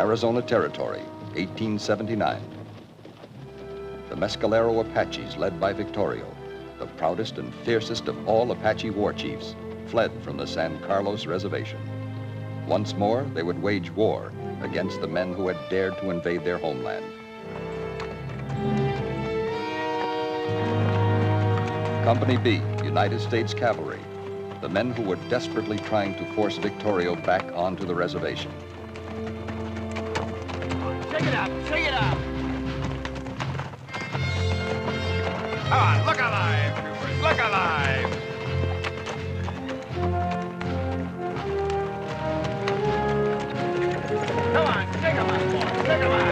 Arizona Territory, 1879. The Mescalero Apaches, led by Victorio, the proudest and fiercest of all Apache war chiefs, fled from the San Carlos Reservation. Once more, they would wage war against the men who had dared to invade their homeland. Company B, United States Cavalry, the men who were desperately trying to force Victorio back onto the reservation. Shake it up, shake it up! Come on, look alive, troopers, look alive! Come on, shake 'em up, boys, shake 'em up!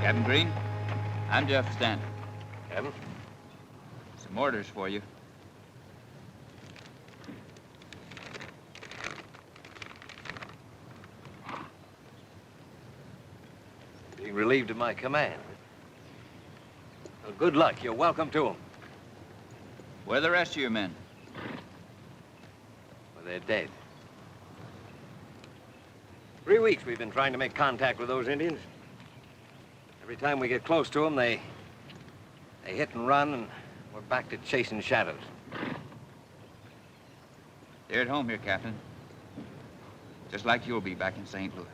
Captain Green, I'm Jeff Stanton. Captain? Some orders for you. Being relieved of my command. Well, good luck. You're welcome to them. Where are the rest of your men? Well, they're dead. 3 weeks we've been trying to make contact with those Indians. Every time we get close to them, they hit and run, and we're back to chasing shadows. They're at home here, Captain. Just like you'll be back in St. Louis.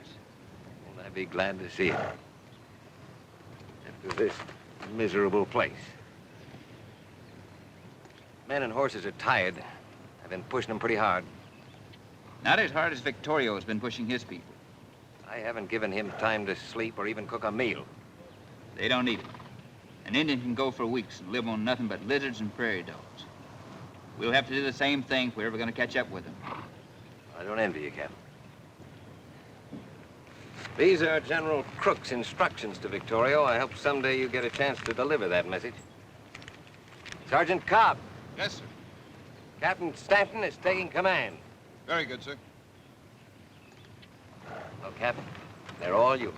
Well, I'd be glad to see it. After this miserable place. Men and horses are tired. I've been pushing them pretty hard. Not as hard as Victorio has been pushing his people. I haven't given him time to sleep or even cook a meal. They don't need it. An Indian can go for weeks and live on nothing but lizards and prairie dogs. We'll have to do the same thing if we're ever going to catch up with them. I don't envy you, Captain. These are General Crook's instructions to Victorio. I hope someday you get a chance to deliver that message. Sergeant Cobb. Yes, sir. Captain Stanton is taking command. Very good, sir. Well, Captain, they're all yours.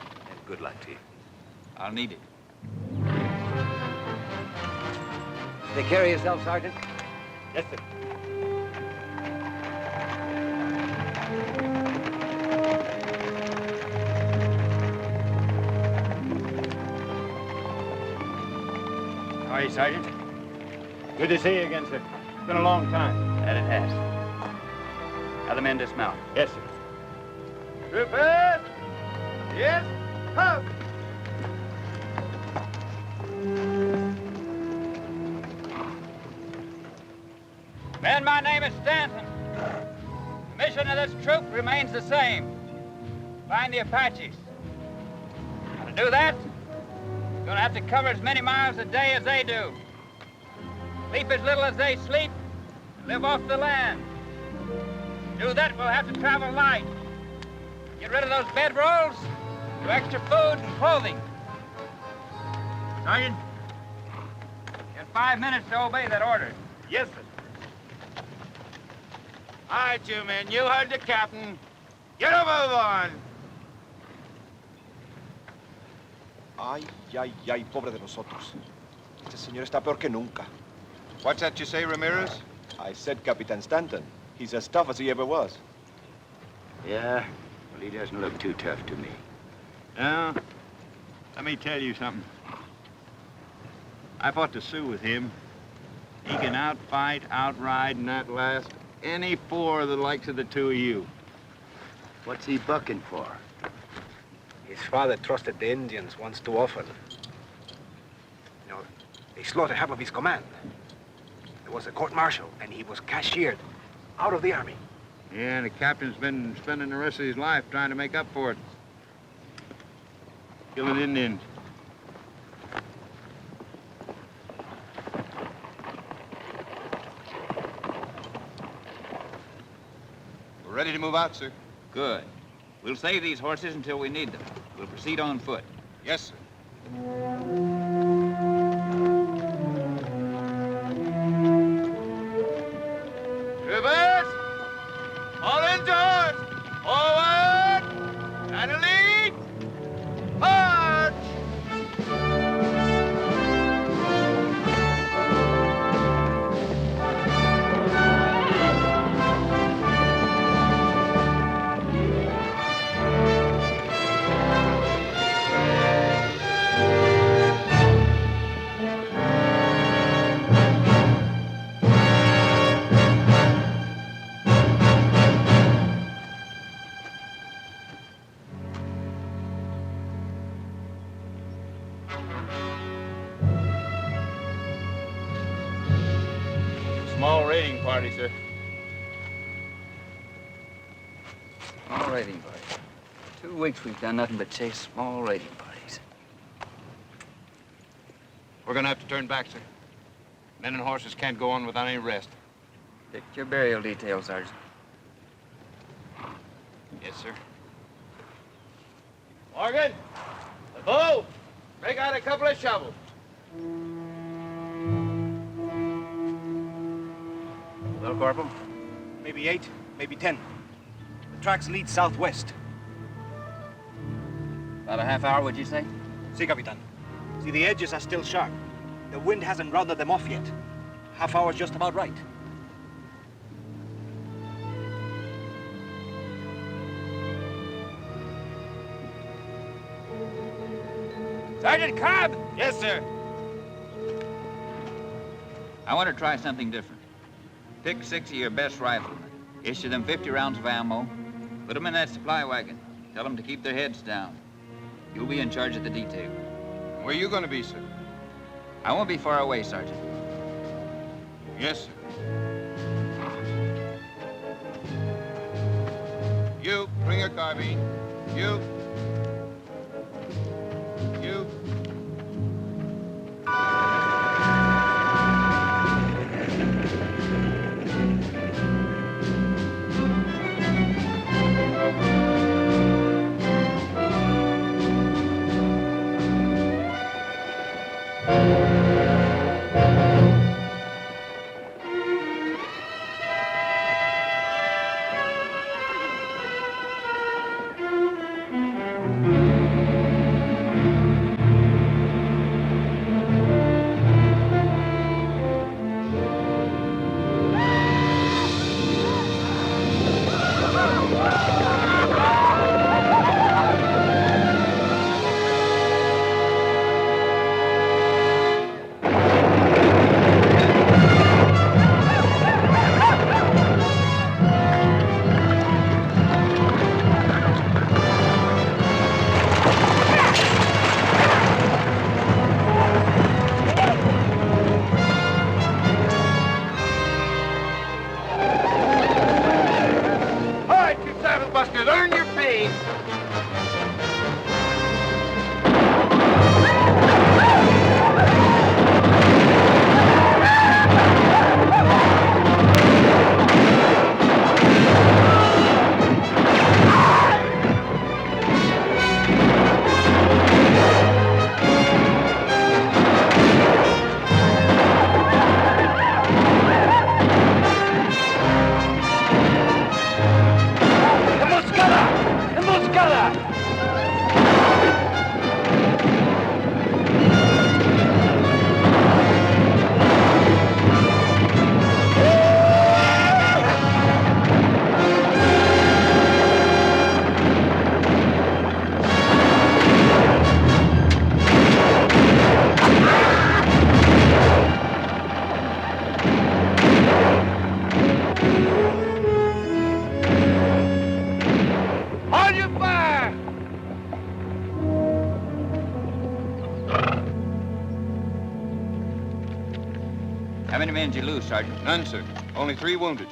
And good luck to you. I'll need it. Take care of yourself, Sergeant. Yes, sir. How are you, Sergeant? Good to see you again, sir. It's been a long time. That it has. Now the men dismount. Yes, sir. Troopers! Yes, up! Men, my name is Stanton. The mission of this troop remains the same. Find the Apaches. To do that, you're gonna have to cover as many miles a day as they do. Sleep as little as they sleep, and live off the land. To do that, we'll have to travel light. Get rid of those bedrolls, do extra food and clothing. Sergeant, you have 5 minutes to obey that order. Yes, sir. All right, you men, you heard the captain. Get a move on. Ay, ay, ay, pobre de nosotros. Este señor está peor que nunca. What's that you say, Ramirez? I said Capitan Stanton. He's as tough as he ever was. Yeah? Well, he doesn't look too tough to me. Now, let me tell you something. I fought the Sioux with him. He can outfight, outride, and outlast any four of the likes of the two of you. What's he bucking for? His father trusted the Indians once too often. You know, they slaughtered half of his command. There was a court-martial, and he was cashiered out of the army. Yeah, the captain's been spending the rest of his life trying to make up for it. Killing Indians. We're ready to move out, sir. Good. We'll save these horses until we need them. We'll proceed on foot. Yes, sir. Reverse! All engines! Forward! And a lead! March! Small raiding party, sir. Small raiding party. 2 weeks we've done nothing but chase small raiding parties. We're gonna have to turn back, sir. Men and horses can't go on without any rest. Pick your burial details, Sergeant. Yes, sir. Morgan, the bow. Break out a couple of shovels. Well, Corporal? Maybe 8, maybe 10. The tracks lead southwest. About a half hour, would you say? Si, Capitan. See, the edges are still sharp. The wind hasn't rounded them off yet. Half hour's just about right. Sergeant Cobb! Yes, sir. I want to try something different. Pick 6 of your best riflemen. Issue them 50 rounds of ammo. Put them in that supply wagon. Tell them to keep their heads down. You'll be in charge of the detail. Where you gonna be, sir? I won't be far away, Sergeant. Yes, sir. You, bring your carbine. You. You. How many men did you lose, Sergeant? None, sir. Only 3 wounded.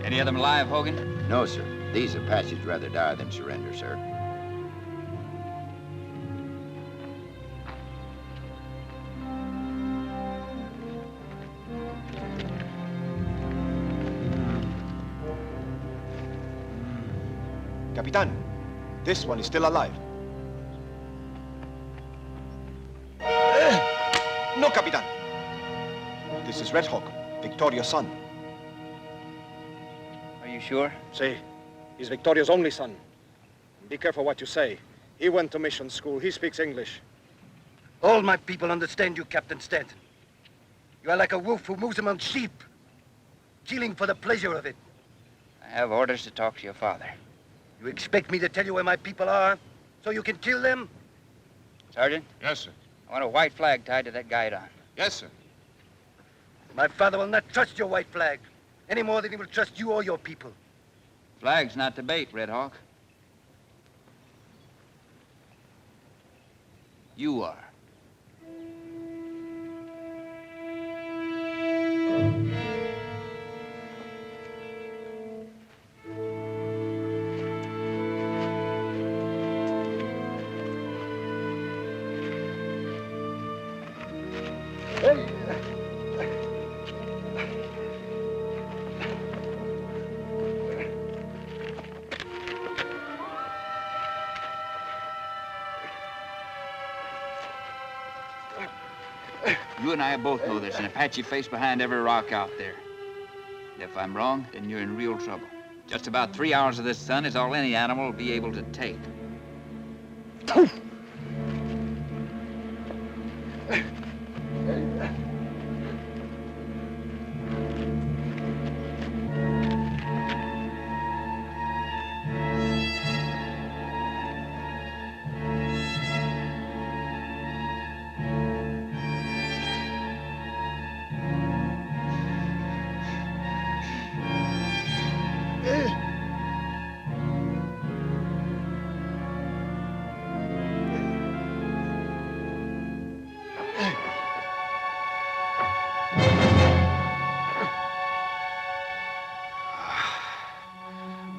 Any of them alive, Hogan? No, sir. These Apaches rather die than surrender, sir. Capitan, this one is still alive. No, Capitan. This is Red Hawk, Victoria's son. Are you sure? See, he's Victoria's only son. Be careful what you say. He went to mission school. He speaks English. All my people understand you, Captain Stanton. You are like a wolf who moves among sheep, killing for the pleasure of it. I have orders to talk to your father. You expect me to tell you where my people are, so you can kill them? Sergeant, Yes, sir. I want a white flag tied to that guidon. Yes, sir. My father will not trust your white flag, any more than he will trust you or your people. Flag's not to bait, Red Hawk. You are. You and I both know there's an Apache face behind every rock out there. And if I'm wrong, then you're in real trouble. Just about 3 hours of this sun is all any animal will be able to take.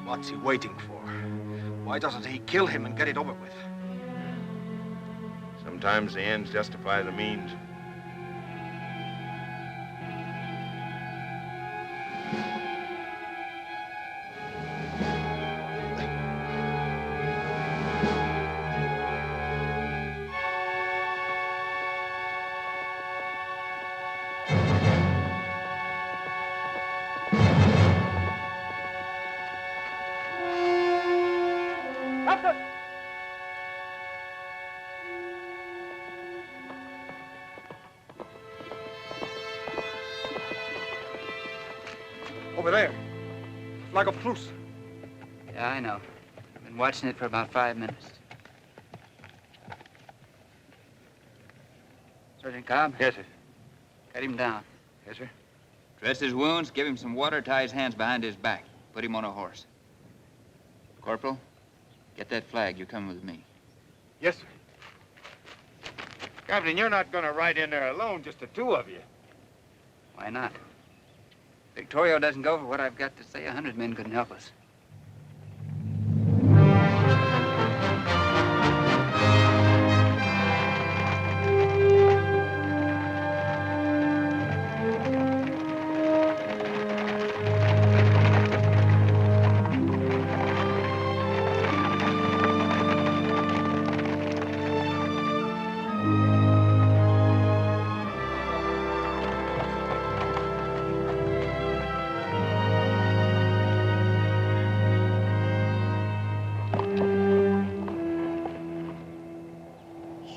What's he waiting for? Why doesn't he kill him and get it over with? Sometimes the ends justify the means. Over there. Flag of truce. Yeah, I know. I've been watching it for about 5 minutes. Sergeant Cobb? Yes, sir. Cut him down. Yes, sir. Dress his wounds, give him some water, tie his hands behind his back. Put him on a horse. Corporal, get that flag. You're coming with me. Yes, sir. Captain, you're not going to ride in there alone, just the two of you. Why not? Victorio doesn't go for what I've got to say. 100 men couldn't help us.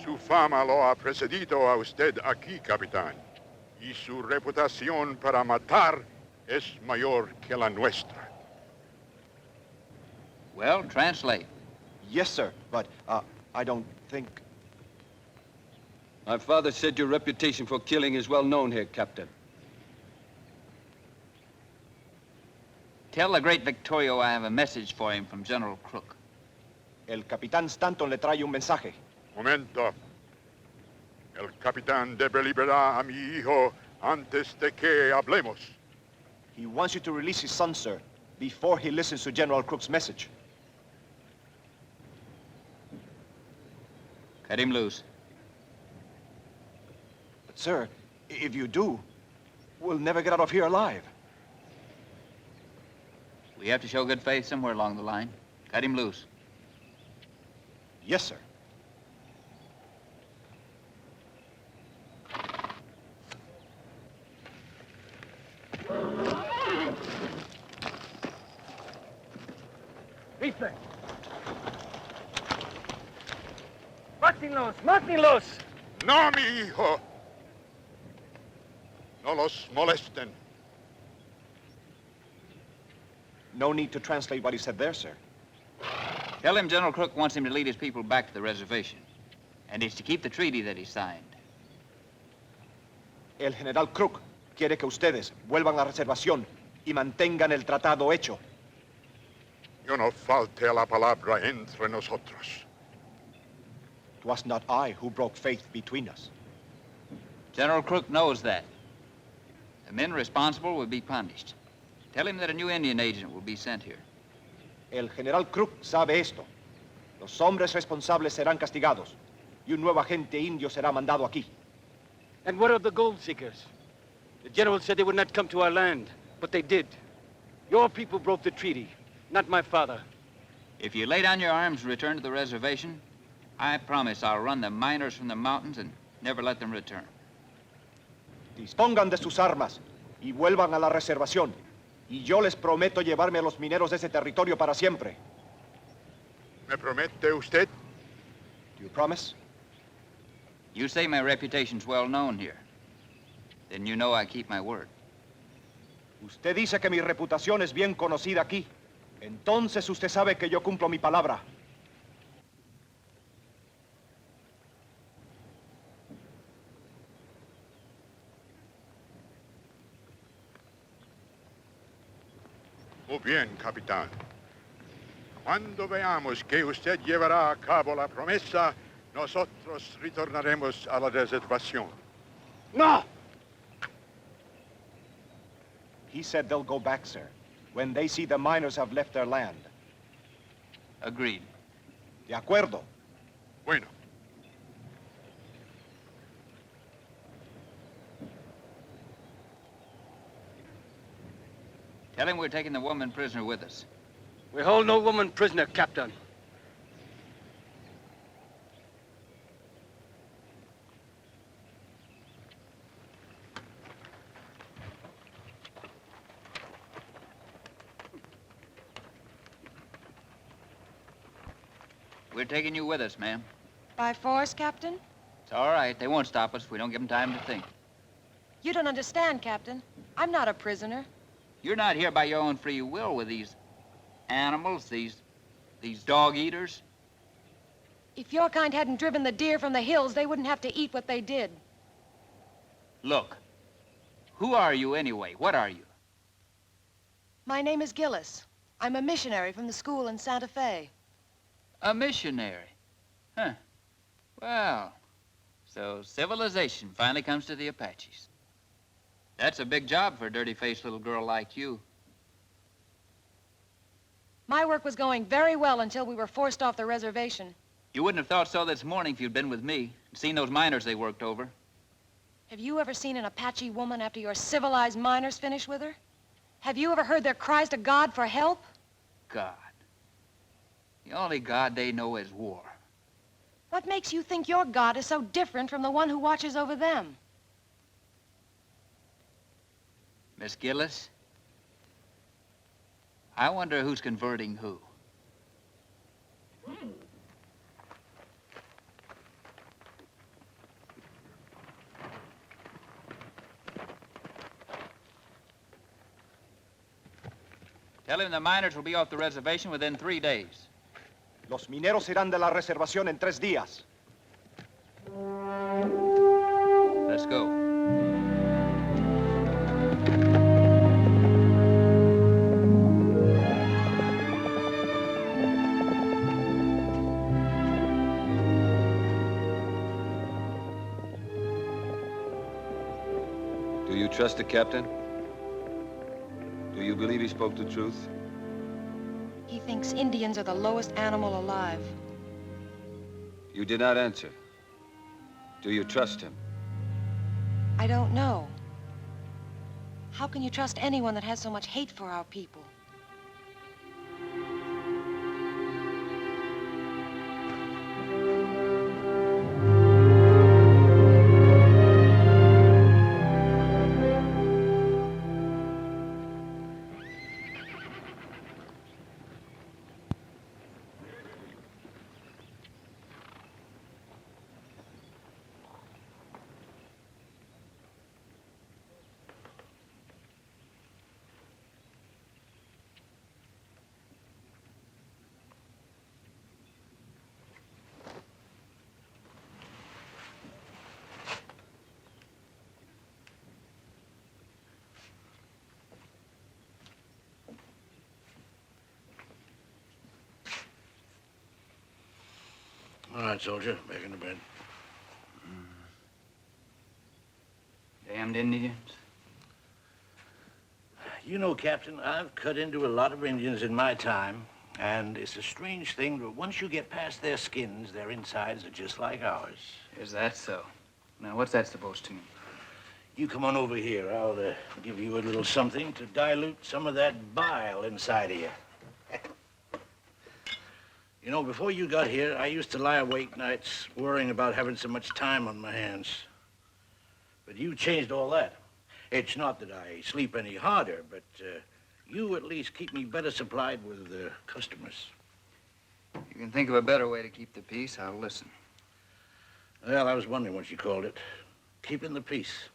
Su fama lo ha precedido a usted aquí, capitán. Y su reputación para matar es mayor que la nuestra. Well, translate. Yes, sir, but I don't think... My father said your reputation for killing is well known here, Captain. Tell the great Victorio I have a message for him from General Crook. El Capitán Stanton le trae un mensaje. Momento. El capitán debe liberar a mi hijo antes de que hablemos. He wants you to release his son, sir, before he listens to General Crook's message. Cut him loose. But, sir, if you do, we'll never get out of here alive. We have to show good faith somewhere along the line. Cut him loose. Yes, sir. Rifle! Mátenlos! No, mi hijo. No los molesten. No need to translate what he said there, sir. Tell him General Crook wants him to lead his people back to the reservation. And he's to keep the treaty that he signed. El general Crook quiere que ustedes vuelvan a la reservación y mantengan el tratado hecho. Yo no falte a la palabra entre nosotros. It was not I who broke faith between us. General Crook knows that. The men responsible will be punished. Tell him that a new Indian agent will be sent here. El general Crook sabe esto. Los hombres responsables serán castigados y un nuevo agente indio será mandado aquí. And what of the gold seekers? The general said they would not come to our land, but they did. Your people broke the treaty, not my father. If you lay down your arms and return to the reservation, I promise I'll run the miners from the mountains and never let them return. Dispongan de sus armas y vuelvan a la reservación. Y yo les prometo llevarme a los mineros de ese territorio para siempre. ¿Me promete usted? Do you promise? You say my reputation's well known here. Then you know I keep my word. Usted dice que mi reputación es bien conocida aquí. Entonces usted sabe que yo cumplo mi palabra. Muy bien, capitán. Cuando veamos que usted llevará a cabo la promesa, nosotros retornaremos a la reservación. No! He said they'll go back, sir, when they see the miners have left their land. Agreed. De acuerdo. Bueno. Tell him we're taking the woman prisoner with us. We hold no woman prisoner, Captain. We're taking you with us, ma'am. By force, Captain? It's all right. They won't stop us if we don't give them time to think. You don't understand, Captain. I'm not a prisoner. You're not here by your own free will with these animals, these dog eaters. If your kind hadn't driven the deer from the hills, they wouldn't have to eat what they did. Look, who are you anyway? What are you? My name is Gillis. I'm a missionary from the school in Santa Fe. A missionary? Huh. Well, so civilization finally comes to the Apaches. That's a big job for a dirty-faced little girl like you. My work was going very well until we were forced off the reservation. You wouldn't have thought so this morning if you'd been with me and seen those miners they worked over. Have you ever seen an Apache woman after your civilized miners finished with her? Have you ever heard their cries to God for help? God. The only God they know is war. What makes you think your God is so different from the one who watches over them? Miss Gillis, I wonder who's converting who. Tell him the miners will be off the reservation within 3 days. Los mineros irán de la reservación en 3 días. Let's go. Do you trust the captain? Do you believe he spoke the truth? He thinks Indians are the lowest animal alive. You did not answer. Do you trust him? I don't know. How can you trust anyone that has so much hate for our people? All right, soldier. Back into bed. Damned Indians. You know, Captain, I've cut into a lot of Indians in my time, and it's a strange thing, but once you get past their skins, their insides are just like ours. Is that so? Now, what's that supposed to mean? You come on over here. I'll give you a little something to dilute some of that bile inside of you. You know, before you got here, I used to lie awake nights worrying about having so much time on my hands. But you changed all that. It's not that I sleep any harder, but you at least keep me better supplied with customers. You can think of a better way to keep the peace, I'll listen. Well, I was wondering what you called it. Keeping the peace.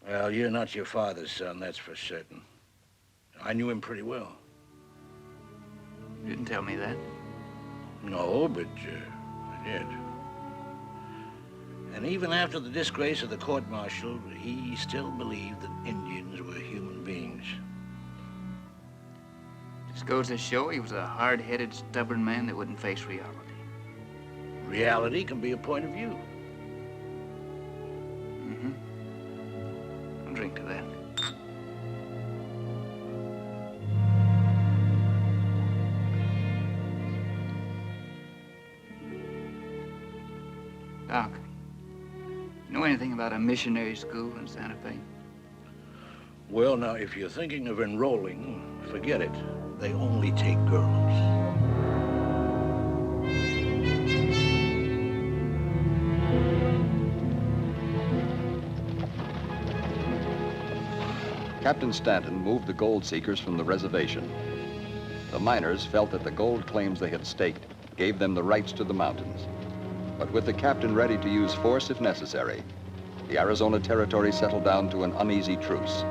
Well, you're not your father's son, that's for certain. I knew him pretty well. You didn't tell me that. No, but I did. And even after the disgrace of the court-martial, he still believed that Indians were human beings. Just goes to show he was a hard-headed, stubborn man that wouldn't face reality. Reality can be a point of view. Mm-hmm. I'll drink to that. Doc, you know anything about a missionary school in Santa Fe? Well, now, if you're thinking of enrolling, forget it. They only take girls. Captain Stanton moved the gold seekers from the reservation. The miners felt that the gold claims they had staked gave them the rights to the mountains. But with the captain ready to use force if necessary, the Arizona Territory settled down to an uneasy truce.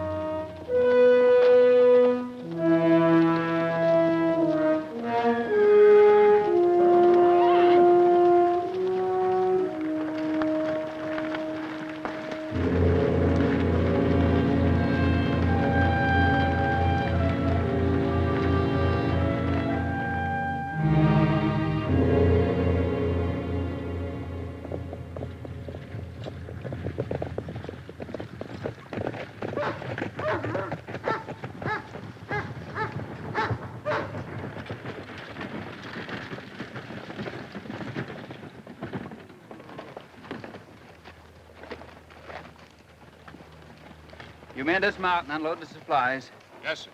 You men dismount and unload the supplies. Yes, sir.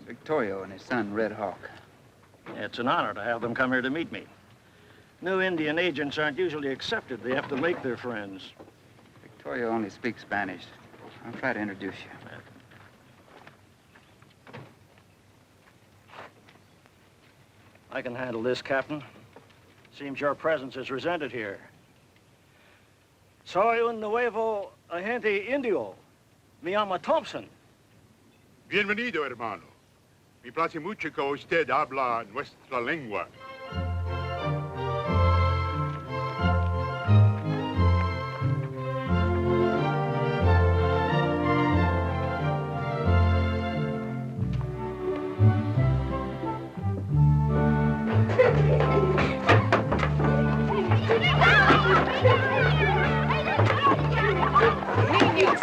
Victorio and his son, Red Hawk. It's an honor to have them come here to meet me. New Indian agents aren't usually accepted. They have to make their friends. Victorio only speaks Spanish. I'll try to introduce you. I can handle this, Captain. Seems your presence is resented here. Soy un nuevo agente indio. Me llamo Thompson. Bienvenido, hermano. Me place mucho que usted habla nuestra lengua.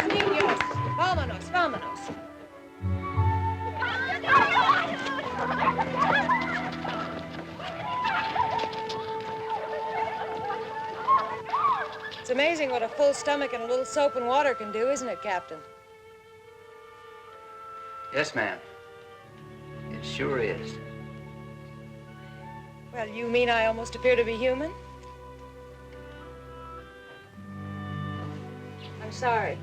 Niños, vámonos, vámonos. It's amazing what a full stomach and a little soap and water can do, isn't it, Captain? Yes, ma'am. It sure is. Well, you mean I almost appear to be human? I'm sorry.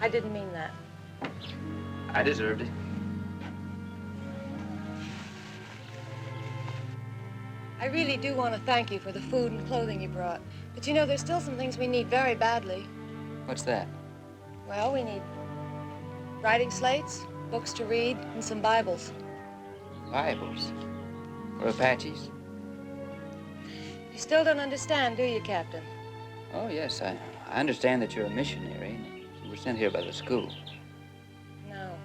I didn't mean that. I deserved it. I really do want to thank you for the food and clothing you brought. But you know, there's still some things we need very badly. What's that? Well, we need writing slates, books to read, and some Bibles. Bibles? For Apaches? You still don't understand, do you, Captain? Oh, yes. I understand that you're a missionary. You were sent here by the school. No.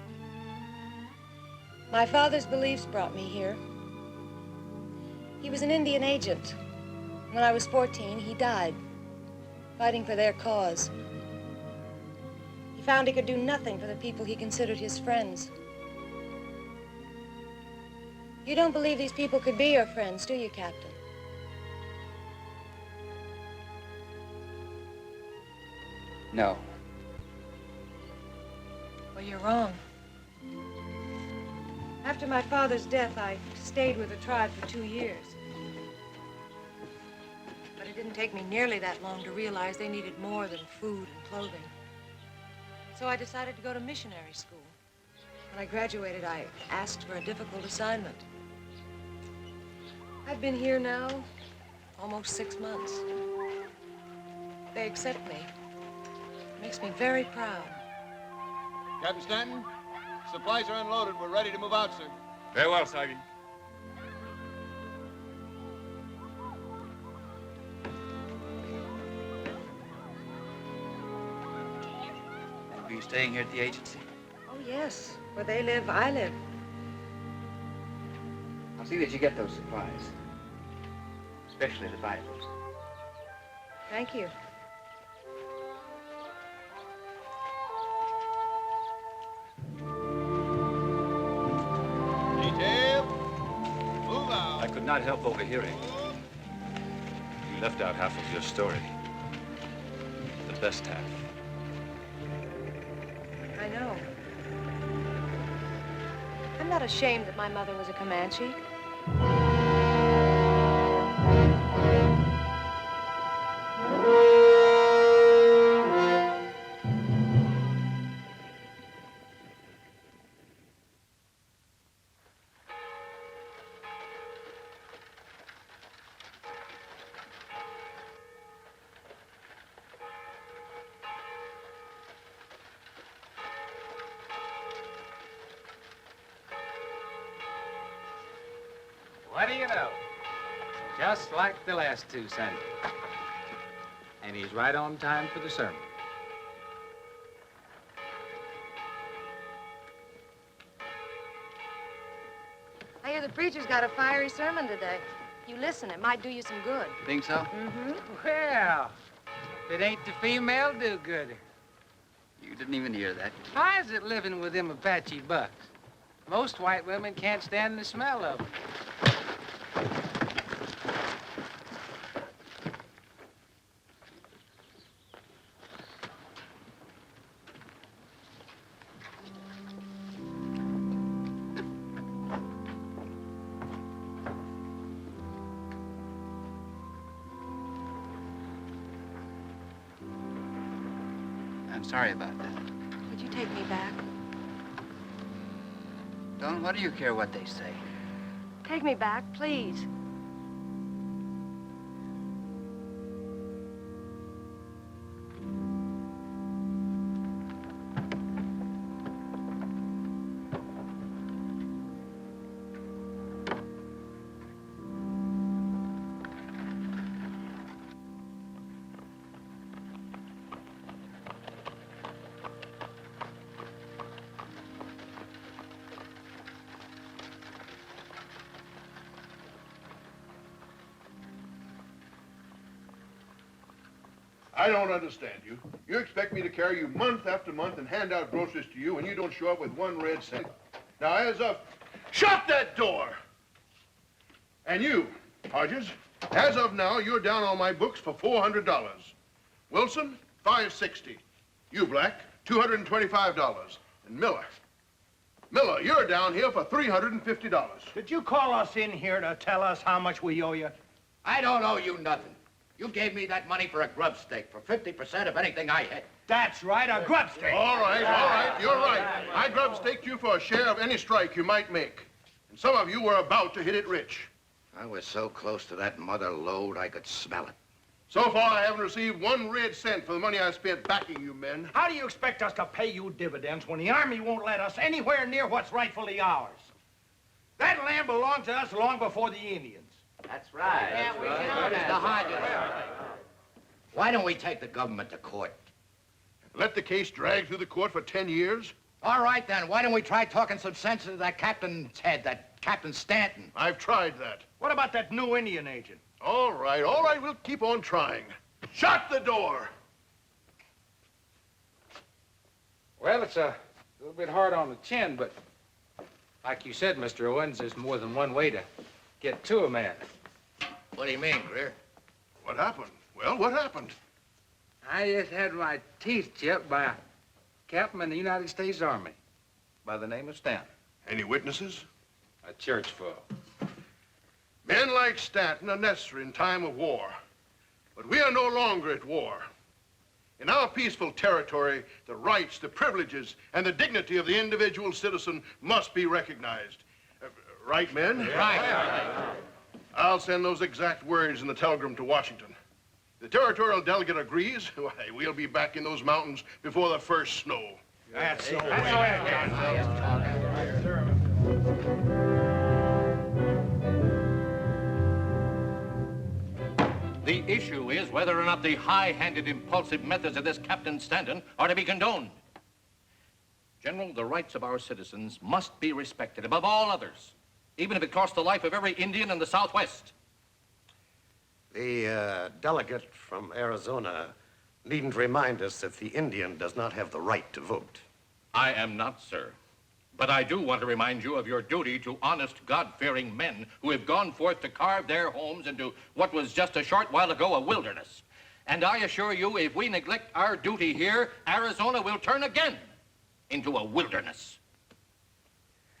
My father's beliefs brought me here. He was an Indian agent. When I was 14, he died, fighting for their cause. He found he could do nothing for the people he considered his friends. You don't believe these people could be your friends, do you, Captain? No. Well, you're wrong. After my father's death, I stayed with the tribe for 2 years. But it didn't take me nearly that long to realize they needed more than food and clothing. So I decided to go to missionary school. When I graduated, I asked for a difficult assignment. I've been here now almost 6 months. They accept me. It makes me very proud. Captain Stanton, supplies are unloaded. We're ready to move out, sir. Very well, Sergeant. Are you staying here at the agency? Oh, yes. Where they live, I live. I'll see that you get those supplies. Especially the Bibles. Thank you. Detail, move out. I could not help overhearing. You left out half of your story. The best half. I know. I'm not ashamed that my mother was a Comanche. What do you know? Just like the last two Sundays. And he's right on time for the sermon. I hear the preacher's got a fiery sermon today. You listen, it might do you some good. Think so? Mm-hmm. Well, if it ain't the female do-gooder. You didn't even hear that. How's it living with them Apache bucks? Most white women can't stand the smell of them. I'm sorry about that. Would you take me back? Don, what do you care what they say? Take me back, please. I don't understand you. You expect me to carry you month after month and hand out groceries to you, and you don't show up with 1 red cent. Now, as of... Shut that door! And you, Hodges, as of now, you're down on my books for $400. Wilson, $560. You, Black, $225. And Miller, you're down here for $350. Did you call us in here to tell us how much we owe you? I don't owe you nothing. You gave me that money for a grub stake, for 50% of anything I hit. That's right, a grub stake. All right, you're right. I grub staked you for a share of any strike you might make. And some of you were about to hit it rich. I was so close to that mother lode, I could smell it. So far, I haven't received 1 red cent for the money I spent backing you men. How do you expect us to pay you dividends when the Army won't let us anywhere near what's rightfully ours? That land belonged to us long before the Indians. That's right. Yeah, we know that. The Hodges. Why don't we take the government to court? Let the case drag through the court for 10 years? All right, then. Why don't we try talking some sense into that captain's head, that Captain Stanton? I've tried that. What about that new Indian agent? All right, we'll keep on trying. Shut the door! Well, it's a little bit hard on the chin, but like you said, Mr. Owens, there's more than one way to get to a man. What do you mean, Greer? What happened? Well, what happened? I just had my teeth chipped by a captain in the United States Army by the name of Stanton. Any witnesses? A church full. Men like Stanton are necessary in time of war. But we are no longer at war. In our peaceful territory, the rights, the privileges, and the dignity of the individual citizen must be recognized. Right, men? Right. I'll send those exact words in the telegram to Washington. The territorial delegate agrees. Why, we'll be back in those mountains before the first snow. That's so The issue is whether or not the high-handed, impulsive methods of this Captain Stanton are to be condoned. General, the rights of our citizens must be respected above all others, even if it costs the life of every Indian in the Southwest. The delegate from Arizona needn't remind us that the Indian does not have the right to vote. I am not, sir. But I do want to remind you of your duty to honest, God-fearing men who have gone forth to carve their homes into what was just a short while ago a wilderness. And I assure you, if we neglect our duty here, Arizona will turn again into a wilderness.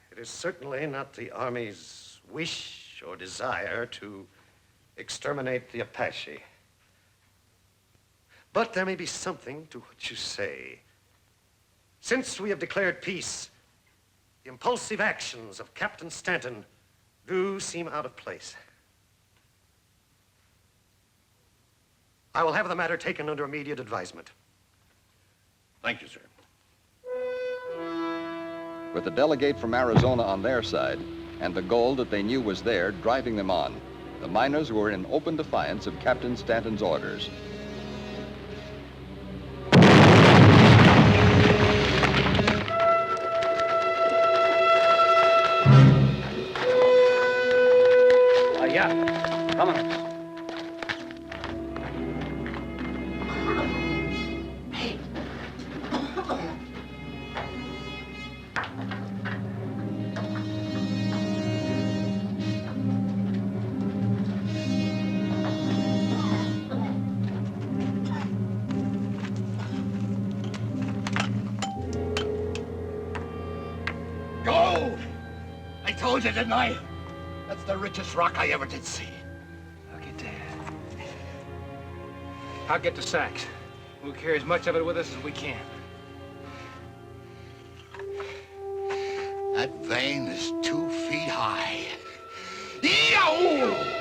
It is certainly not the Army's wish or desire to exterminate the Apache. But there may be something to what you say. Since we have declared peace, the impulsive actions of Captain Stanton do seem out of place. I will have the matter taken under immediate advisement. Thank you, sir. With the delegate from Arizona on their side and the gold that they knew was there driving them on, the miners were in open defiance of Captain Stanton's orders. Come on. Gold! I told you, didn't I? That's the richest rock I ever did see. I'll get the sacks. We'll carry as much of it with us as we can. That vein is 2 feet high. Yow!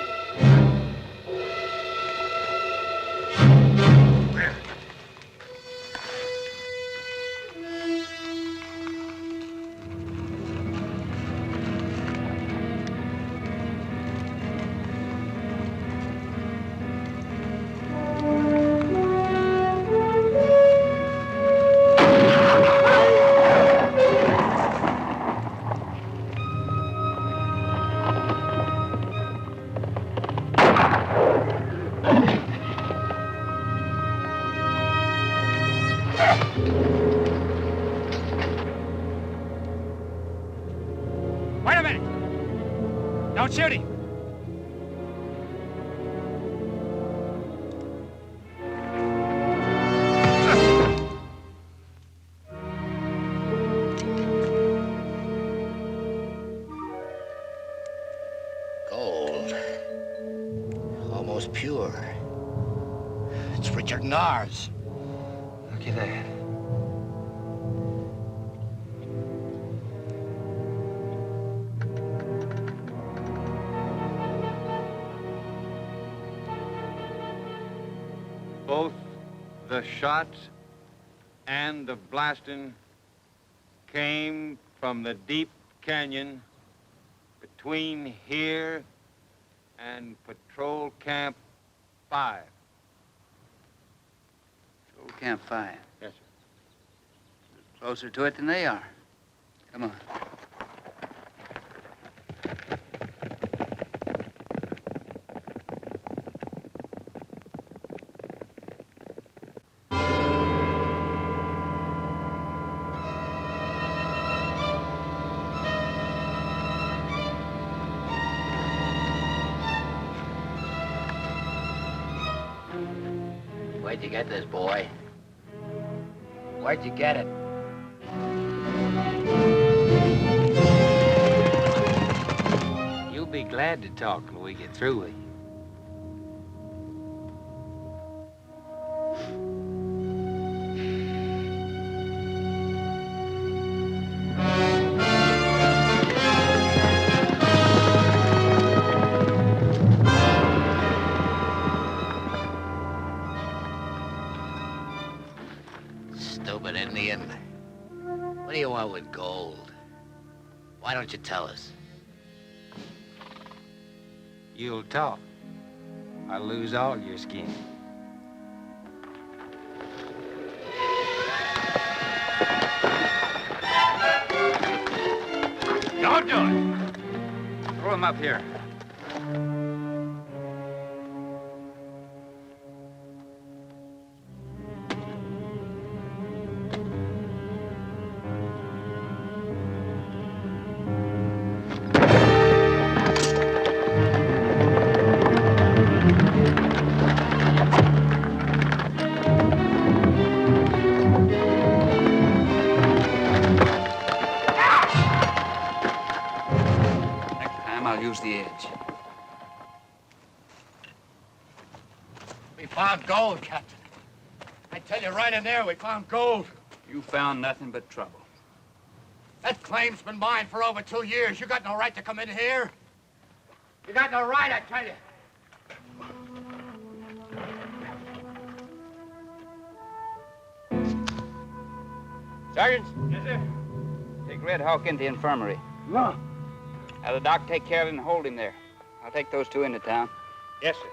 Wait a minute! Don't shoot him! Gold. Almost pure. It's Richard Nars. Look at that. Both the shots and the blasting came from the deep canyon between here and Patrol Camp 5. Patrol Camp 5? Yes, sir. Closer to it than they are. Come on. Where'd you get this, boy? Where'd you get it? You'll be glad to talk when we get through with you. Stupid Indian. What do you want with gold? Why don't you tell us? You'll talk. I'll lose all your skin. Don't do it! Throw him up here. I'll use the edge. We found gold, Captain. I tell you, right in there, we found gold. You found nothing but trouble. That claim's been mine for over 2 years. You got no right to come in here. You got no right, I tell you. Sergeant? Yes, sir? Take Red Hawk into the infirmary. No. Have the doc take care of him and hold him there. I'll take those two into town. Yes, sir.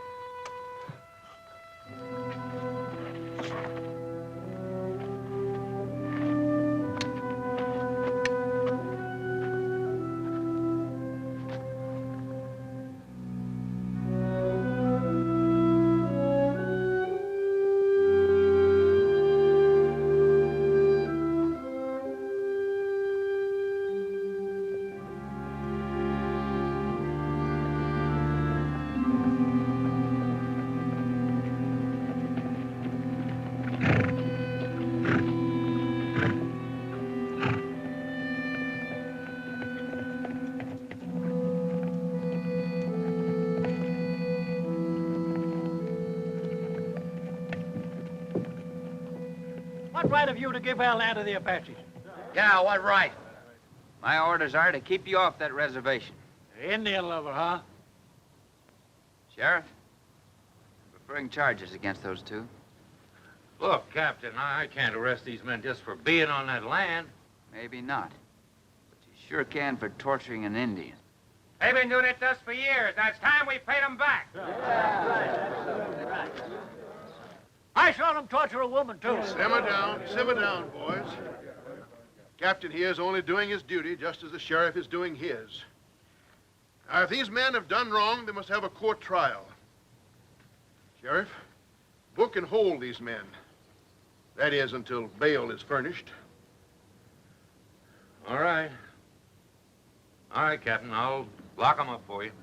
What right have you to give our land to the Apaches? Yeah, what right? My orders are to keep you off that reservation. Indian lover, huh? Sheriff, preferring charges against those two. Look, Captain, I can't arrest these men just for being on that land. Maybe not. But you sure can for torturing an Indian. They've been doing it to us for years. Now it's time we paid them back. I saw them torture a woman, too. Simmer down, boys. Captain here is only doing his duty, just as the sheriff is doing his. Now, if these men have done wrong, they must have a court trial. Sheriff, book and hold these men. That is, until bail is furnished. All right. All right, Captain, I'll lock them up for you.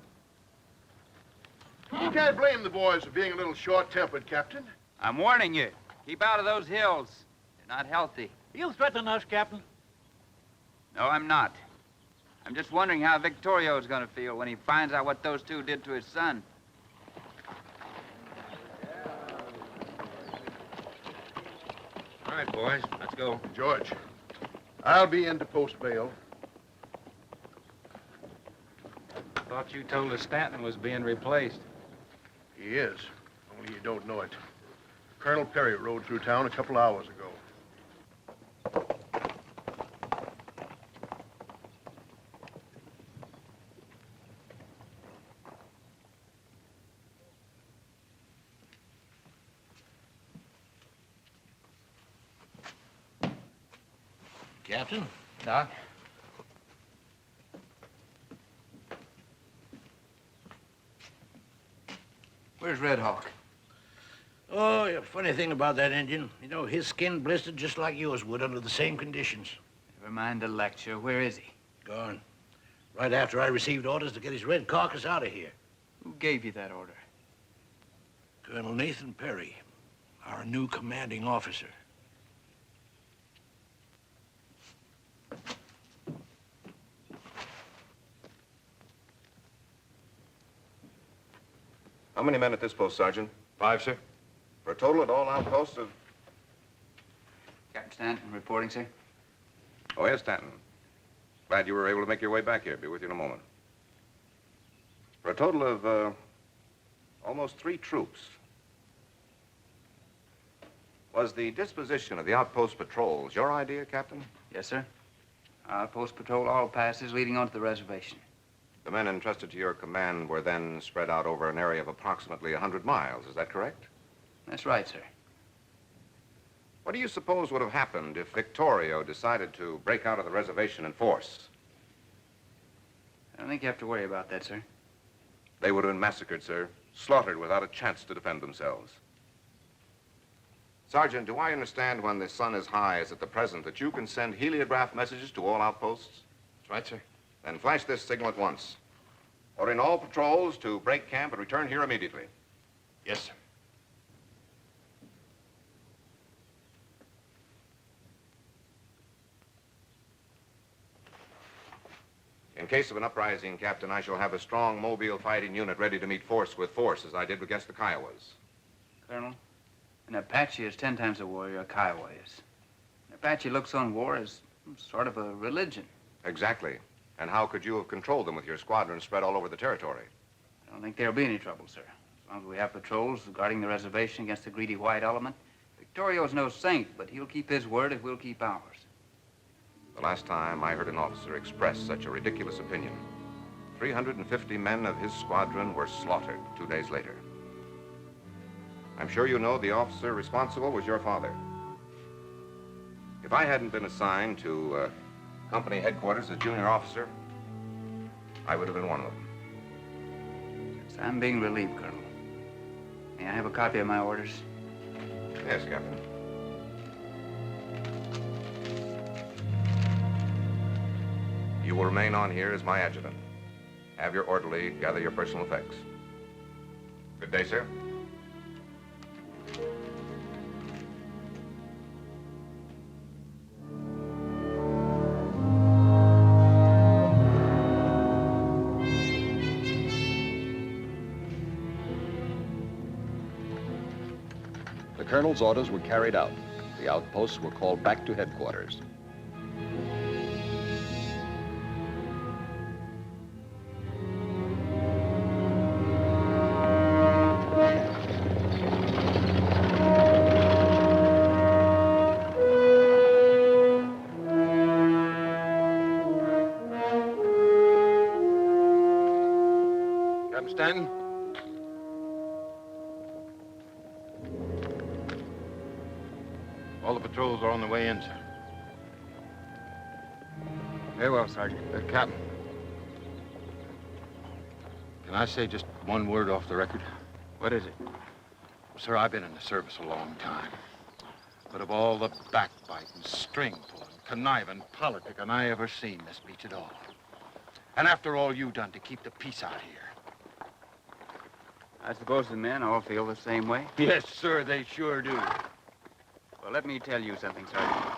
You can't blame the boys for being a little short-tempered, Captain. I'm warning you. Keep out of those hills. They're not healthy. You threaten us, Captain? No, I'm not. I'm just wondering how Victorio's gonna feel when he finds out what those two did to his son. All right, boys, let's go. George, I'll be in to post bail. Thought you told us Stanton was being replaced. He is, only you don't know it. Colonel Perry rode through town a couple hours ago. Captain? Doc? Where's Red Hawk? Oh, yeah, funny thing about that Indian, you know, his skin blistered just like yours would under the same conditions. Never mind the lecture. Where is he? Gone. Right after I received orders to get his red carcass out of here. Who gave you that order? Colonel Nathan Perry, our new commanding officer. How many men at this post, Sergeant? 5, sir. For a total at all outposts of... Captain Stanton reporting, sir. Oh, yes, Stanton. Glad you were able to make your way back here. Be with you in a moment. For a total of, almost 3 troops. Was the disposition of the outpost patrols your idea, Captain? Yes, sir. Outpost patrol all passes leading onto the reservation. The men entrusted to your command were then spread out over an area of approximately 100 miles. Is that correct? That's right, sir. What do you suppose would have happened if Victorio decided to break out of the reservation in force? I don't think you have to worry about that, sir. They would have been massacred, sir. Slaughtered without a chance to defend themselves. Sergeant, do I understand when the sun is high as at the present that you can send heliograph messages to all outposts? That's right, sir. Then flash this signal at once. Ordering all patrols to break camp and return here immediately. Yes, sir. In case of an uprising, Captain, I shall have a strong mobile fighting unit ready to meet force with force, as I did against the Kiowas. Colonel, an Apache is 10 times a warrior a Kiowa is. An Apache looks on war as sort of a religion. Exactly. And how could you have controlled them with your squadron spread all over the territory? I don't think there'll be any trouble, sir. As long as we have patrols guarding the reservation against the greedy white element. Victorio's no saint, but he'll keep his word if we'll keep ours. The last time I heard an officer express such a ridiculous opinion, 350 men of his squadron were slaughtered 2 days later. I'm sure you know the officer responsible was your father. If I hadn't been assigned to company headquarters as junior officer, I would have been one of them. So I'm being relieved, Colonel. May I have a copy of my orders? Yes, Captain. You will remain on here as my adjutant. Have your orderly gather your personal effects. Good day, sir. The colonel's orders were carried out. The outposts were called back to headquarters. Captain Stanton? All the patrols are on the way in, sir. Very well, Sergeant. Captain. Can I say just one word off the record? What is it? Sir, I've been in the service a long time. But of all the backbiting, string-pulling, conniving, politicking I ever seen, this beats it all. And after all you've done to keep the peace out here. I suppose the men all feel the same way? Yes, sir, they sure do. Well, let me tell you something, Sergeant.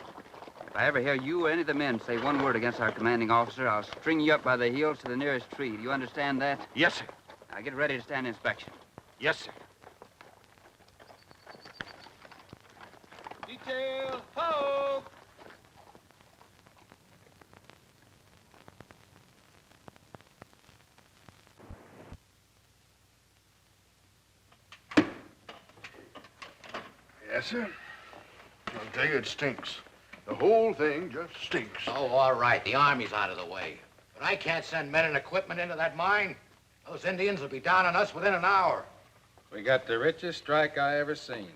If I ever hear you or any of the men say one word against our commanding officer, I'll string you up by the heels to the nearest tree. Do you understand that? Yes, sir. Now get ready to stand inspection. Yes, sir. Detail, ho! Yes, sir. I'll tell you, it stinks. The whole thing just stinks. Oh, all right. The Army's out of the way. But I can't send men and equipment into that mine. Those Indians will be down on us within an hour. We got the richest strike I ever seen.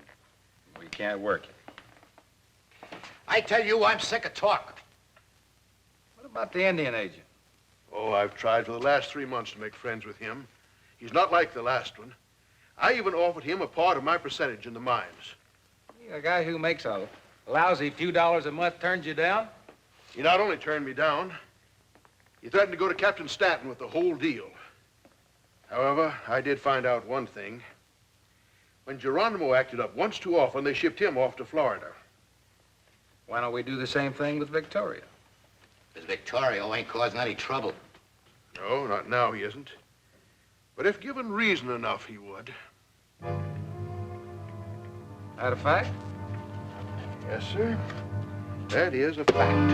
We can't work it. I tell you, I'm sick of talk. What about the Indian agent? Oh, I've tried for the last 3 months to make friends with him. He's not like the last one. I even offered him a part of my percentage in the mines. A guy who makes a lousy few dollars a month turns you down? He not only turned me down, he threatened to go to Captain Stanton with the whole deal. However, I did find out one thing. When Geronimo acted up once too often, they shipped him off to Florida. Why don't we do the same thing with Victoria? Because Victorio ain't causing any trouble. No, not now he isn't. But if given reason enough, he would. That a fact? Yes, sir. That is a fact.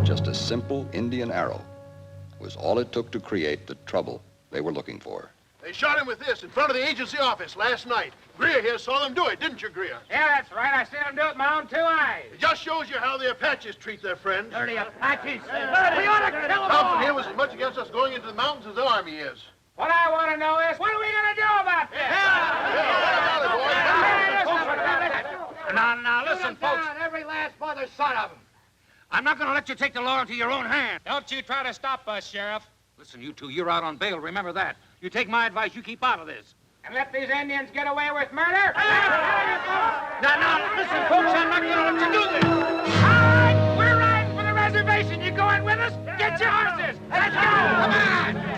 Just a simple Indian arrow was all it took to create the trouble they were looking for. They shot him with this in front of the agency office last night. Greer here saw them do it, didn't you, Greer? Yeah, that's right. I seen him do it with my own 2 eyes. It just shows you how the Apaches treat their friends. Dirty Apaches. We ought to kill them all. Thompson here was as much against us going into the mountains as the Army is. What I want to know is, what are we going to do about this? Now, listen, folks. Down, every last mother son of them. I'm not going to let you take the law into your own hands. Don't you try to stop us, Sheriff. Listen, you two, you're out on bail. Remember that. You take my advice, you keep out of this. And let these Indians get away with murder? Now, listen, folks, I'm not going to let you do this. All right, we're riding for the reservation. You going with us? Get your horses. Let's go. Come on.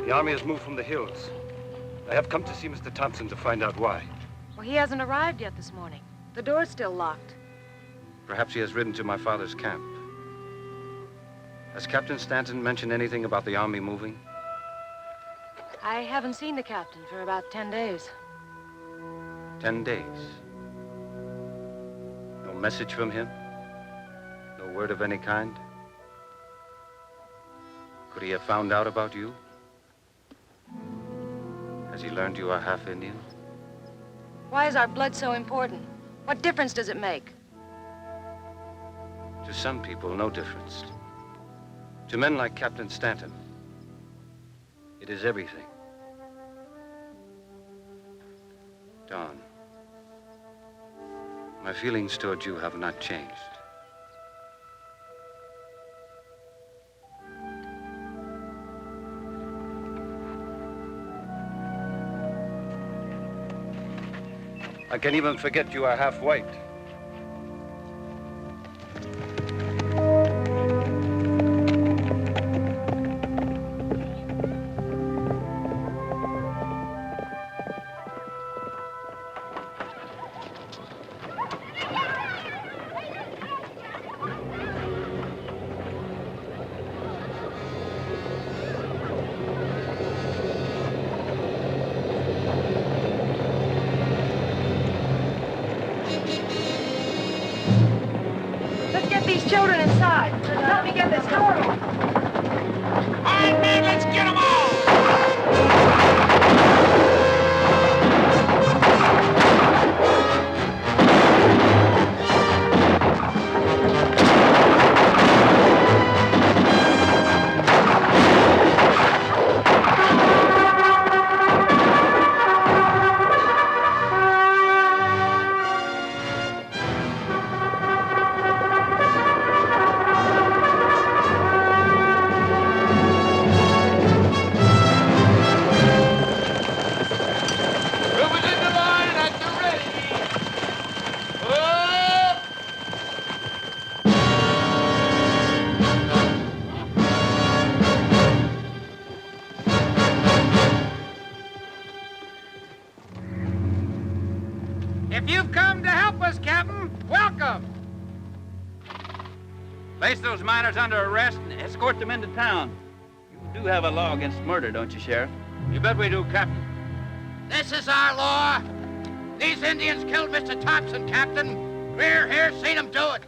The army has moved from the hills. I have come to see Mr. Thompson to find out why. Well, he hasn't arrived yet this morning. The door's still locked. Perhaps he has ridden to my father's camp. Has Captain Stanton mentioned anything about the army moving? I haven't seen the captain for about 10 days. 10 days. No message from him? No word of any kind? Could he have found out about you? Has he learned you are half Indian? Why is our blood so important? What difference does it make? To some people, no difference. To men like Captain Stanton, it is everything. Dawn, my feelings toward you have not changed. I can even forget you are half white. If you've come to help us, Captain, welcome. Place those miners under arrest and escort them into town. You do have a law against murder, don't you, Sheriff? You bet we do, Captain. This is our law. These Indians killed Mr. Thompson, Captain. Greer here seen them do it.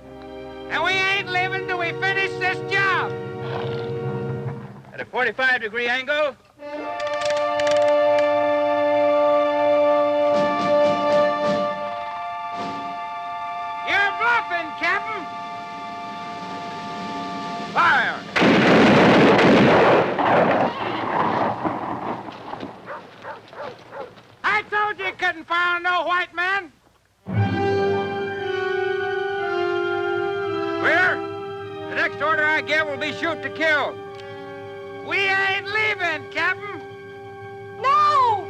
And we ain't leaving till we finish this job. At a 45-degree angle. You're bluffing, Captain. Fire! I told you couldn't fire on no white man. Greer, the next order I give will be shoot to kill. We ain't leaving, Captain. No!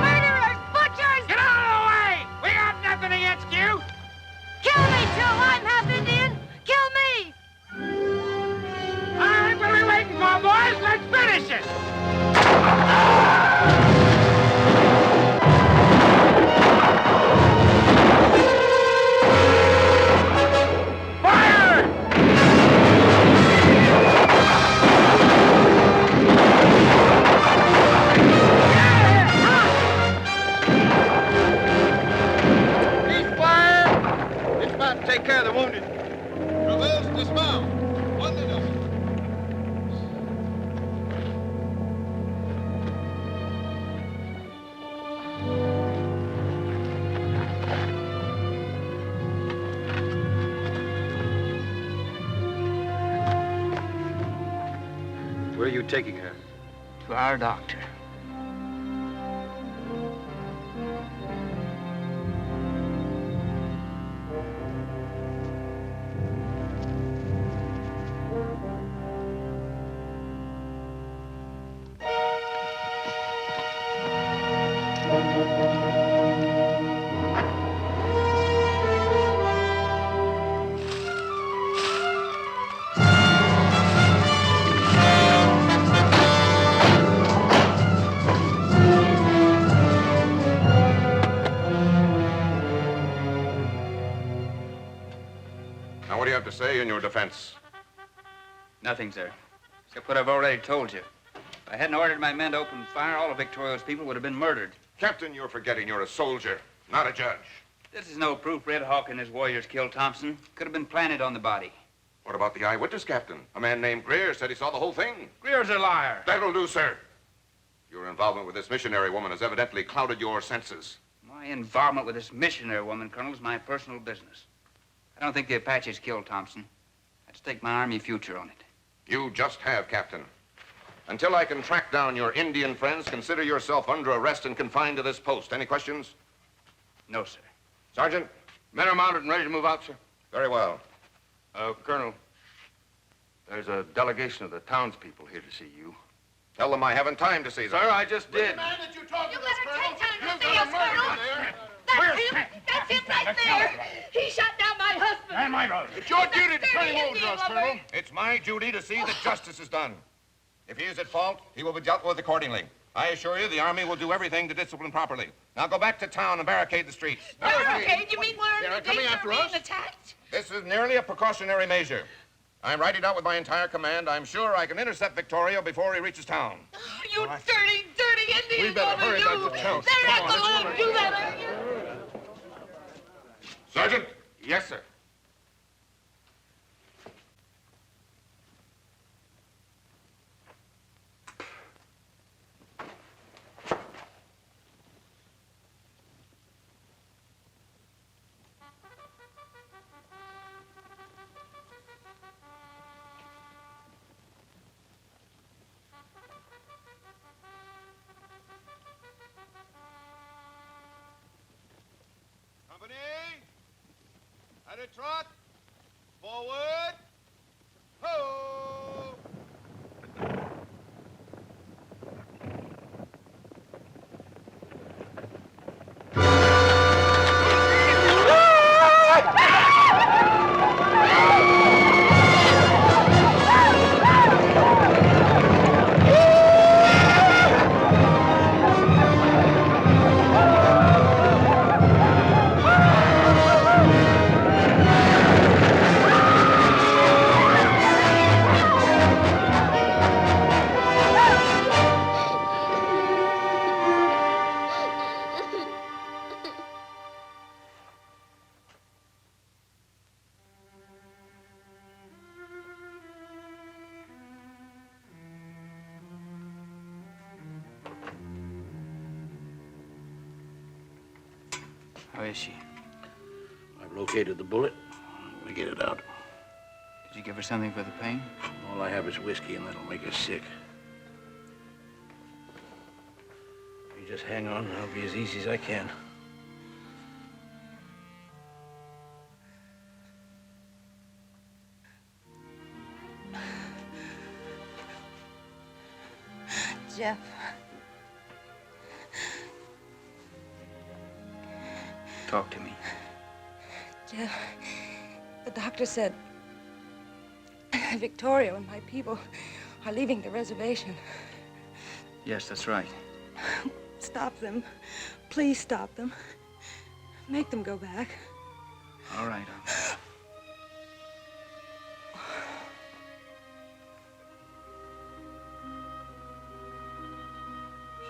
Murderers! Butchers! Get out of the way! We got nothing against you. Kill me, too! I'm half Indian! Kill me! All right, what are we waiting for, boys? Let's finish it! Fire! Ceasefire! Dismount and take care of the wounded. Traverse, dismount. One to go. Where are you taking her? To our doctor. Now, what do you have to say in your defense? Nothing, sir. Except what I've already told you. If I hadn't ordered my men to open fire, all of Victoria's people would have been murdered. Captain, you're forgetting you're a soldier, not a judge. This is no proof Red Hawk and his warriors killed Thompson. Could have been planted on the body. What about the eyewitness, Captain? A man named Greer said he saw the whole thing. Greer's a liar. That'll do, sir. Your involvement with this missionary woman has evidently clouded your senses. My involvement with this missionary woman, Colonel, is my personal business. I don't think the Apaches killed Thompson. I'd stake my Army future on it. You just have, Captain. Until I can track down your Indian friends, consider yourself under arrest and confined to this post. Any questions? No, sir. Sergeant? Men are mounted and ready to move out, sir. Very well. Colonel, there's a delegation of the townspeople here to see you. Tell them I haven't time to see them. Sir, I just did. The man that you talked to, Colonel, Take time you've to see got us, a murder Colonel. there. That's him! That's him right there! He shot down my husband! And my brother. It's your duty to turn him over to us, Colonel. It's my duty to see that justice is done. If he is at fault, he will be dealt with accordingly. I assure you the Army will do everything to discipline properly. Now go back to town and barricade the streets. Barricade? You mean we're They're in coming danger after of being us? attacked? This is merely a precautionary measure. I'm writing out with my entire command. I'm sure I can intercept Victorio before he reaches town. Oh, you dirty, dirty Indian We better woman, hurry you! back to town. They're Come not on, going to let's let him do that, are you? Sergeant? Yes, sir. Company, at a trot, forward, ho! How is she? I've located the bullet. I'm gonna get it out. Did you give her something for the pain? All I have is whiskey, and that'll make her sick. You just hang on, and I'll be as easy as I can. Jeff. Talk to me. Jeff, the doctor said Victoria and my people are leaving the reservation. Yes, that's right. Stop them. Please stop them. Make them go back. All right.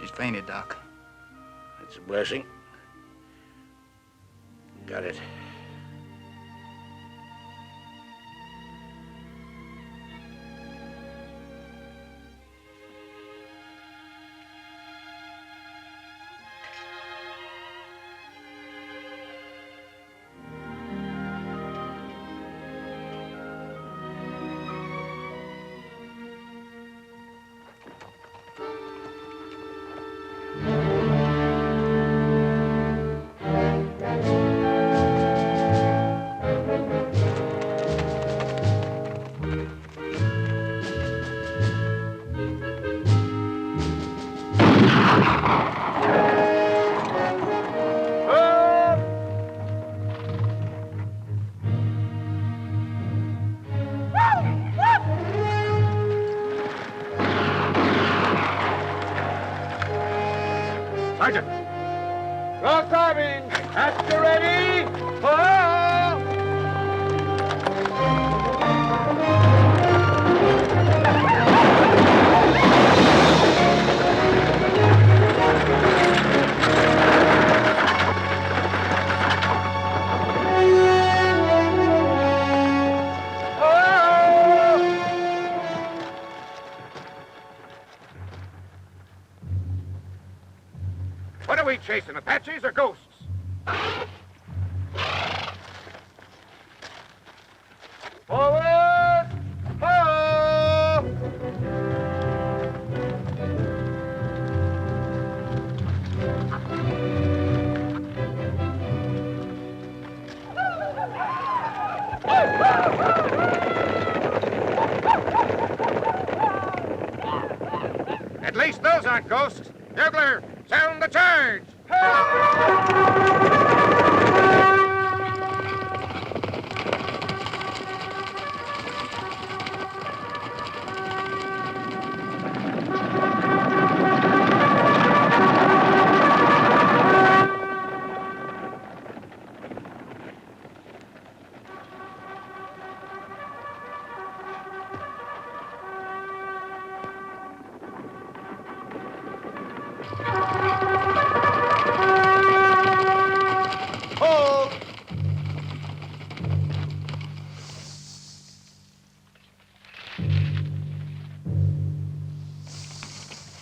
She's fainted, Doc. That's a blessing. Got it. Sergeant! Roll carbine! After ready! Fire! What are we chasing, Apaches or ghosts? Forward! Fire! At least those aren't ghosts. Bugler, sound the charge!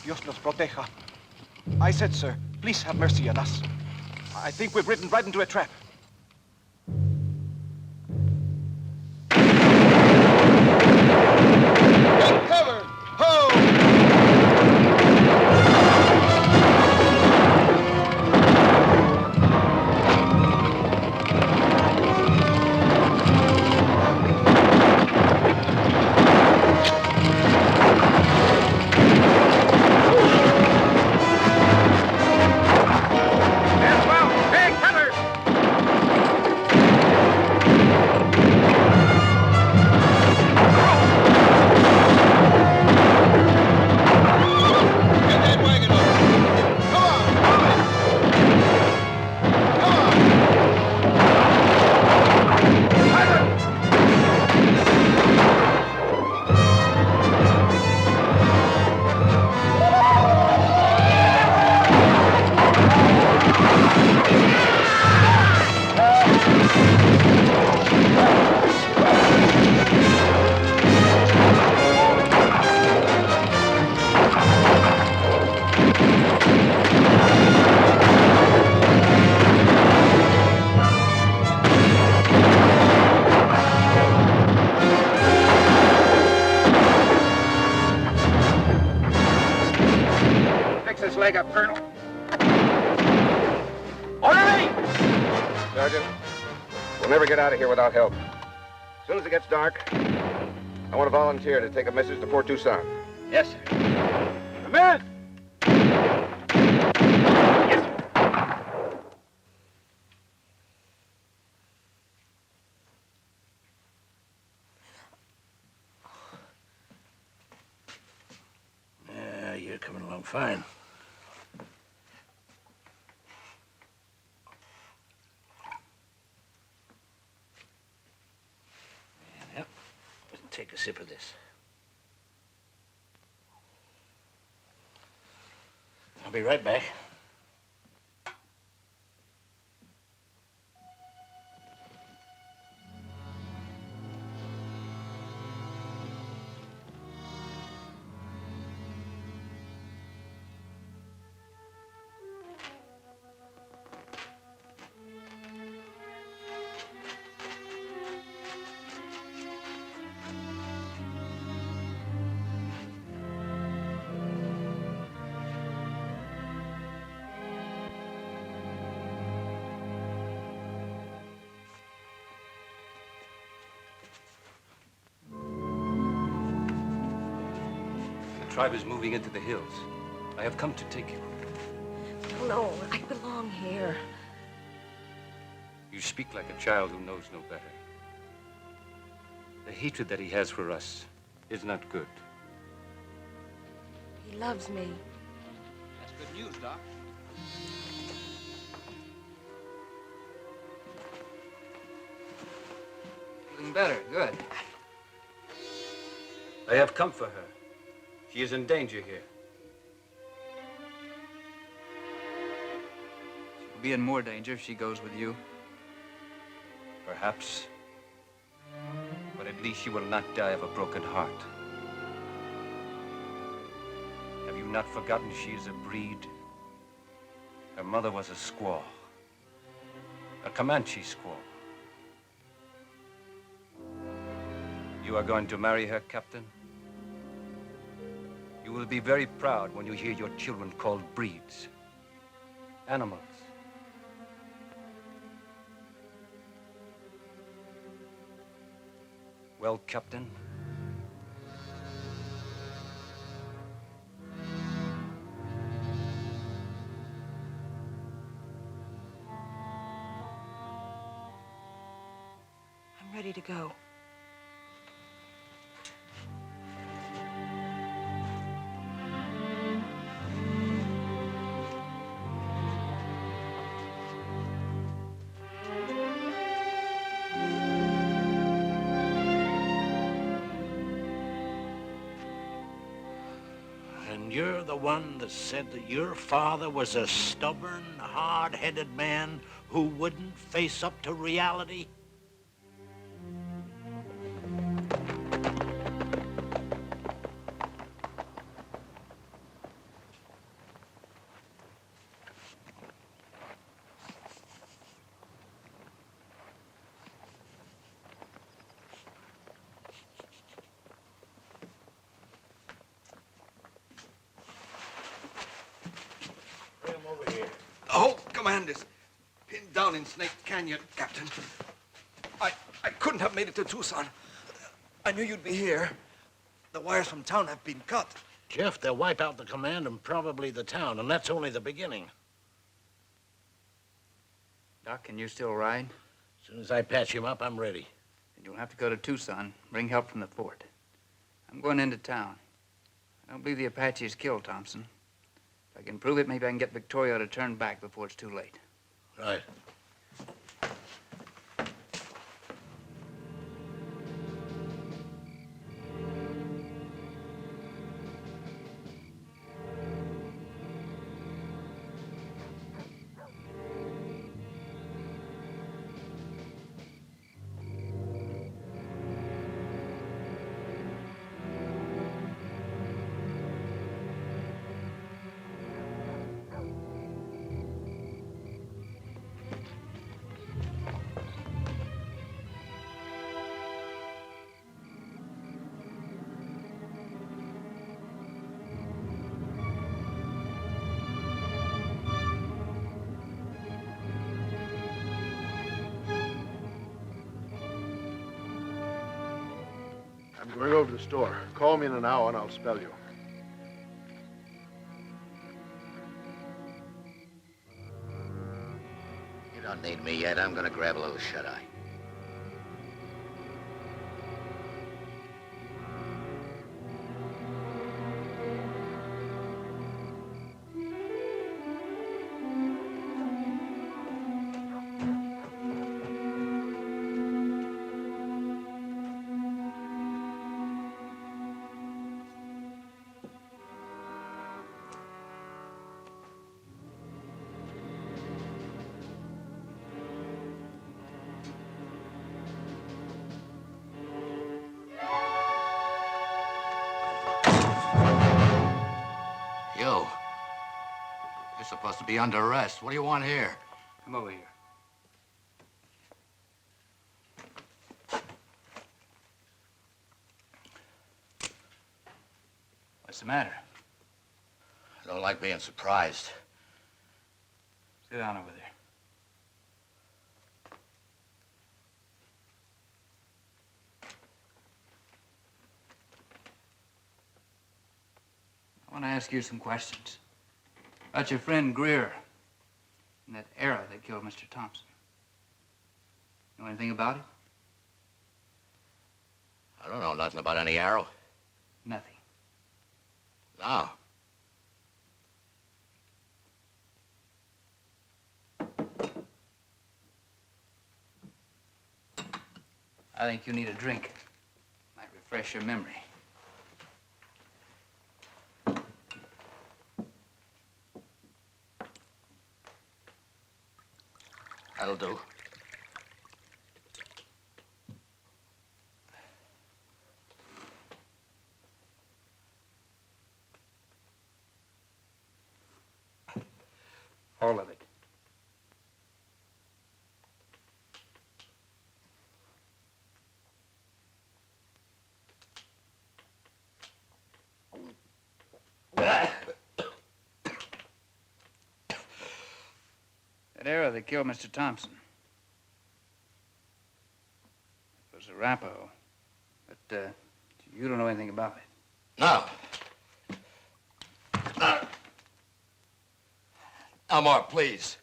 Dios nos proteja. I said, sir, please have mercy on us. I think we've ridden right into a trap. Take cover! Ho! Take cover! his leg up, Colonel. Orderly! Sergeant, we'll never get out of here without help. As soon as it gets dark, I want a volunteer to take a message to Fort Tucson. Yes, sir. Come in! Yeah, you're coming along fine. Yep. Take a sip of this. I'll be right back. The tribe is moving into the hills. I have come to take you. No, I belong here. You speak like a child who knows no better. The hatred that he has for us is not good. He loves me. That's good news, Doc. Feeling better, good. I have come for her. She is in danger here. She'll be in more danger if she goes with you. Perhaps. But at least she will not die of a broken heart. Have you not forgotten she is a breed? Her mother was a squaw. A Comanche squaw. You are going to marry her, Captain? You will be very proud when you hear your children called breeds. Animals. Well, Captain? I'm ready to go. And you're the one that said that your father was a stubborn, hard-headed man who wouldn't face up to reality? The whole command is pinned down in Snake Canyon, Captain. I couldn't have made it to Tucson. I knew you'd be here. The wires from town have been cut. Jeff, they'll wipe out the command and probably the town, and that's only the beginning. Doc, can you still ride? As soon as I patch him up, I'm ready. Then you'll have to go to Tucson, bring help from the fort. I'm going into town. I don't believe the Apaches killed Thompson. If I can prove it, maybe I can get Victoria to turn back before it's too late. Right. Going over to the store. Call me in an hour and I'll spell you. You don't need me yet. I'm gonna grab a little shut-eye. You. You're supposed to be under arrest. What do you want here? Come over here. What's the matter? I don't like being surprised. Sit down over there. I want to ask you some questions. About your friend Greer and that arrow that killed Mr. Thompson. Know anything about it? I don't know nothing about any arrow. Nothing. No. I think you need a drink. Might refresh your memory. That'll do. All of it. That arrow that killed Mr. Thompson. It was a Arapaho. But, you don't know anything about it. No. No more, please.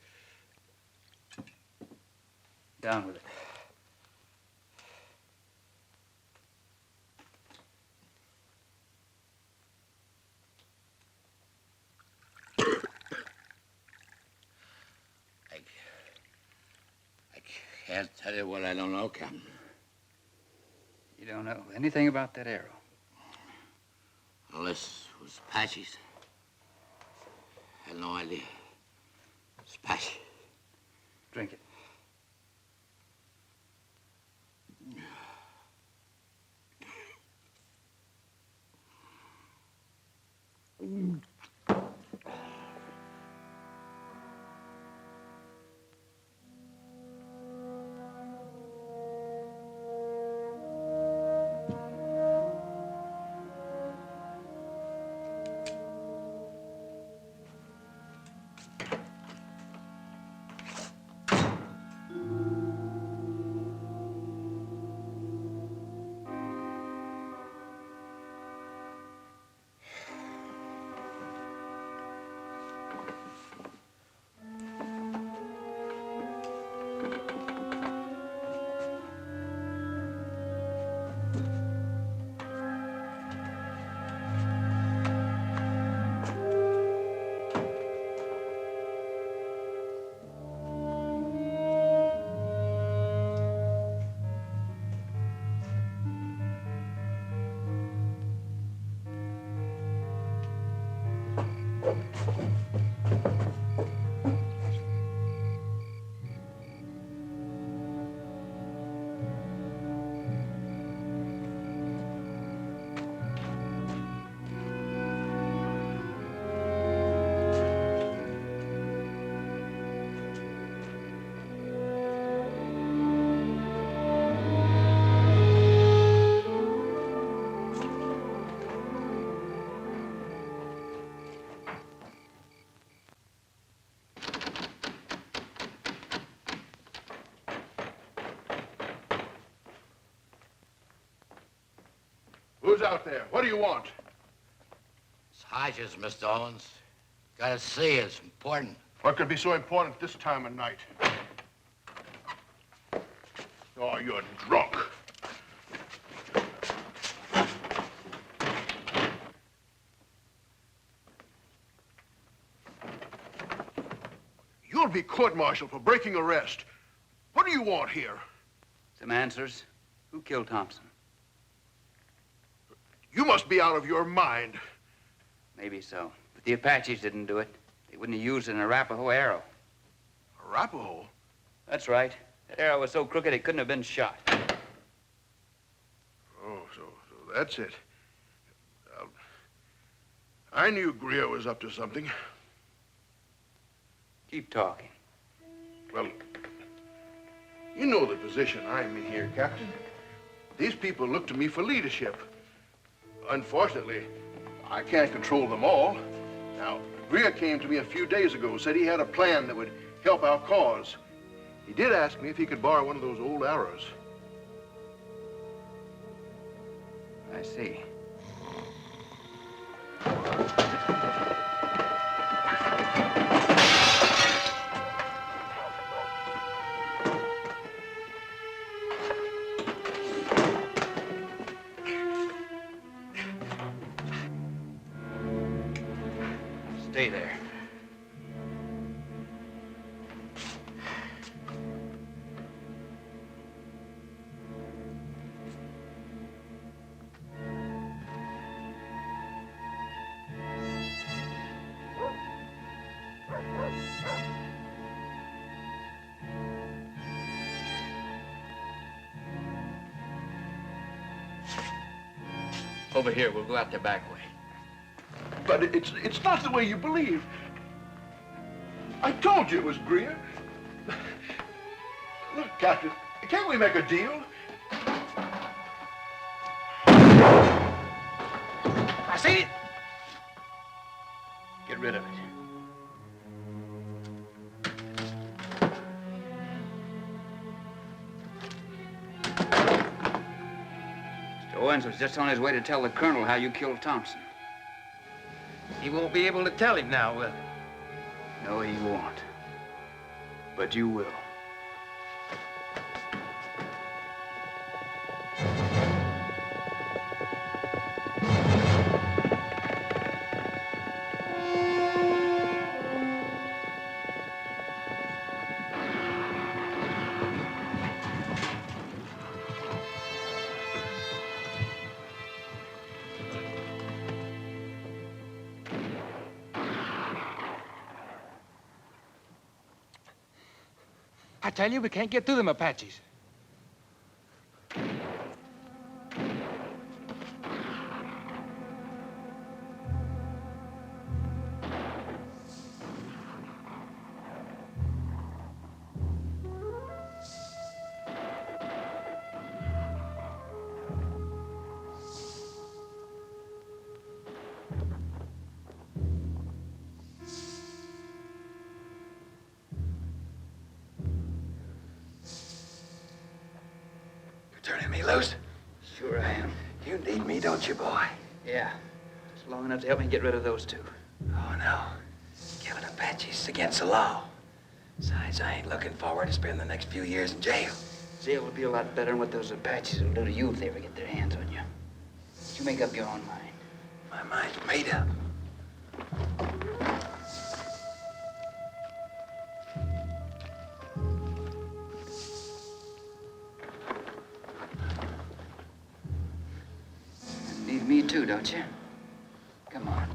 Down with it. I can't tell you what I don't know, Captain. You don't know anything about that arrow? Well, this was Apache's. I had no idea. It's Apache. Drink it. out there? What do you want? It's Hodges, Mr. Owens. Gotta see you. It's important. What could be so important this time of night? Oh, you're drunk. You'll be court-martialed for breaking arrest. What do you want here? Some answers. Who killed Thompson? You must be out of your mind. Maybe so. But the Apaches didn't do it. They wouldn't have used an Arapaho arrow. Arapaho? That's right. That arrow was so crooked it couldn't have been shot. Oh, so that's it. I knew Greer was up to something. Keep talking. Well, you know the position I'm in here, Captain. These people look to me for leadership. Unfortunately, I can't control them all. Now, Greer came to me a few days ago, said he had a plan that would help our cause. He did ask me if he could borrow one of those old arrows. I see. Stay there. Over here, we'll go out the back way. But it's not the way you believe. I told you it was Greer. Look, Captain, can't we make a deal? I see it. Get rid of it. Mr. Owens was just on his way to tell the colonel how you killed Thompson. He won't be able to tell him now, will he? No, he won't. But you will. I tell you, we can't get through them Apaches. Turning me loose? Sure I am. You need me, don't you, boy? Yeah. Just long enough to help me get rid of those two. Oh, no. Killing Apaches against the law. Besides, I ain't looking forward to spending the next few years in jail. Jail would be a lot better than what those Apaches will do to you if they ever get their hands on you. But you make up your own mind. My mind's made up. Need me too, don't you? Come on.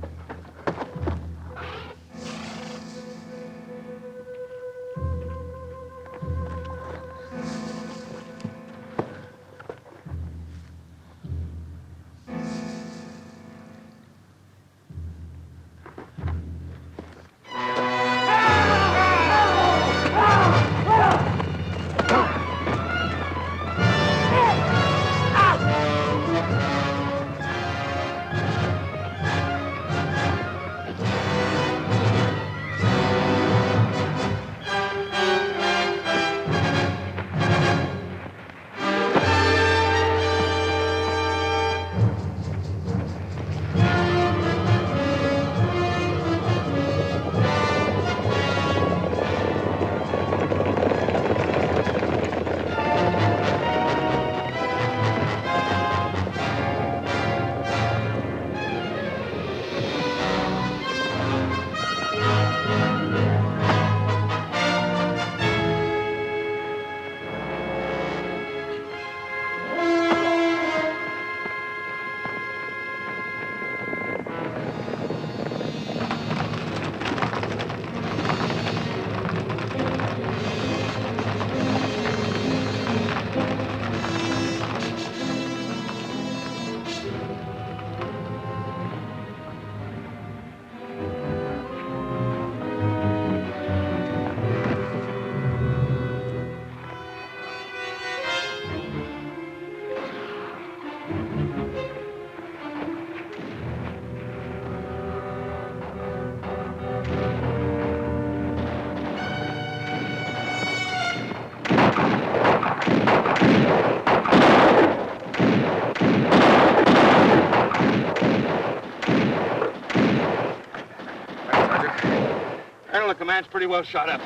Colonel, the command's pretty well shot up.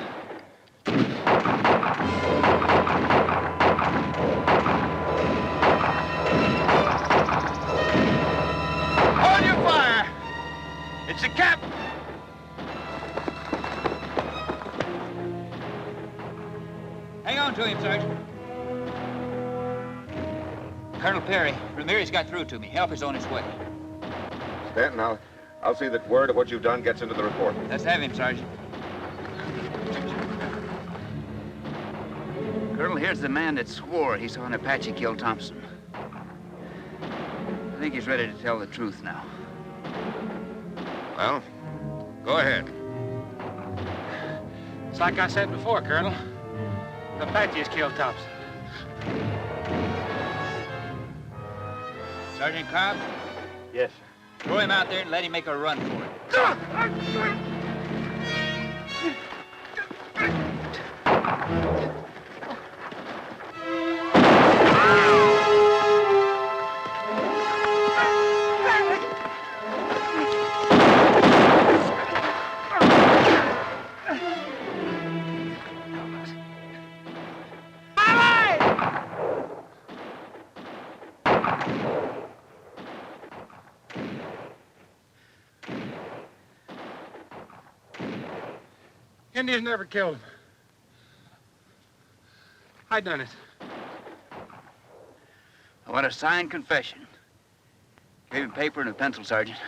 Hold your fire! It's the captain! Hang on to him, Sergeant. Colonel Perry, Ramirez got through to me. Help is on its way. Stanton, I'll see that word of what you've done gets into the report. Let's have him, Sergeant. Colonel, here's the man that swore he saw an Apache kill Thompson. I think he's ready to tell the truth now. Well, go ahead. It's like I said before, Colonel. The Apaches killed Thompson. Sergeant Cobb? Yes, sir. Throw him out there and let him make a run for it. Indians never killed him. I done it. I want a signed confession. Give him paper and a pencil, Sergeant.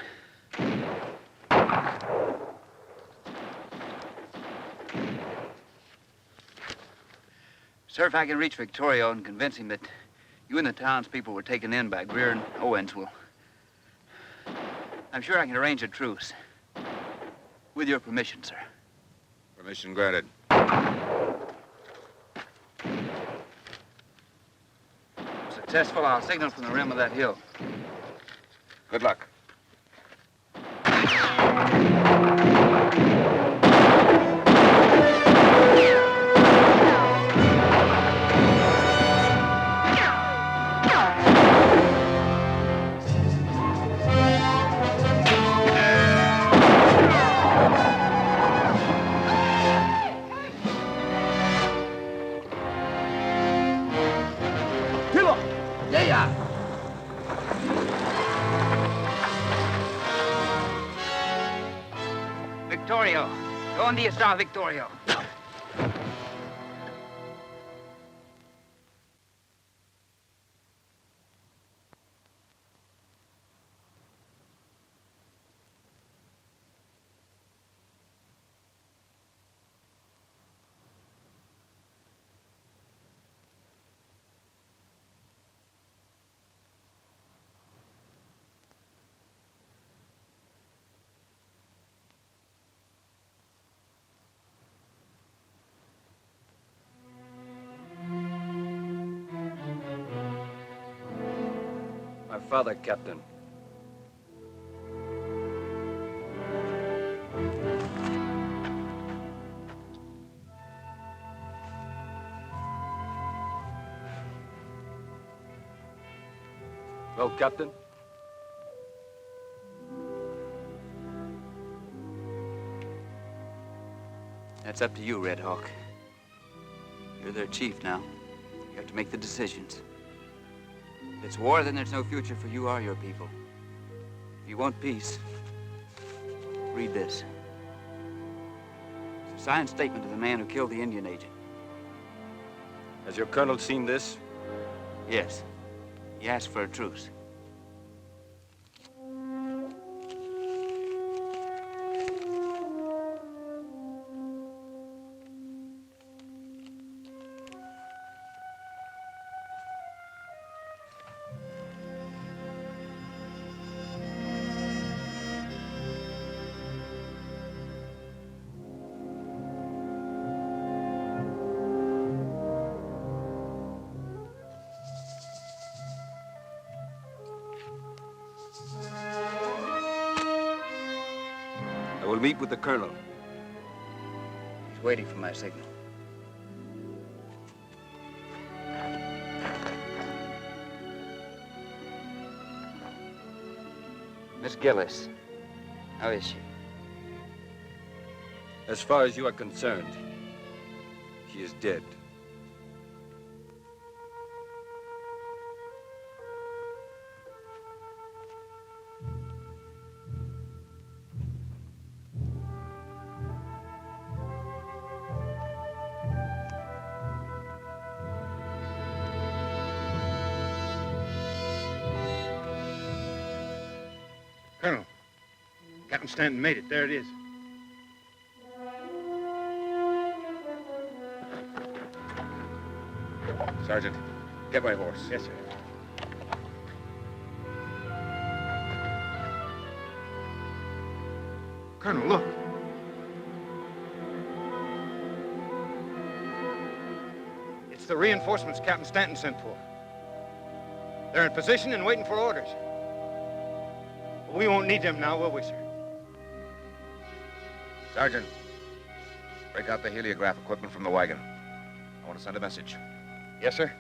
Sir, if I can reach Victorio and convince him that you and the townspeople were taken in by Greer and Owens, well, I'm sure I can arrange a truce. With your permission, sir. Permission granted. If successful, I'll signal from the rim of that hill. Good luck. Victorio. ¿Dónde está Victorio? My father, Captain. Well, Captain? That's up to you, Red Hawk. You're their chief now. You have to make the decisions. If it's war, then there's no future for you or your people. If you want peace, read this. It's a signed statement of the man who killed the Indian agent. Has your colonel seen this? Yes. He asked for a truce. will meet with the colonel. He's waiting for my signal. Miss Gillis, how is she? As far as you are concerned, she is dead. Colonel, Captain Stanton made it. There it is. Sergeant, get my horse. Yes, sir. Colonel, look. It's the reinforcements Captain Stanton sent for. They're in position and waiting for orders. But we won't need them now, will we, sir? Sergeant, break out the heliograph equipment from the wagon. I want to send a message. Yes, sir.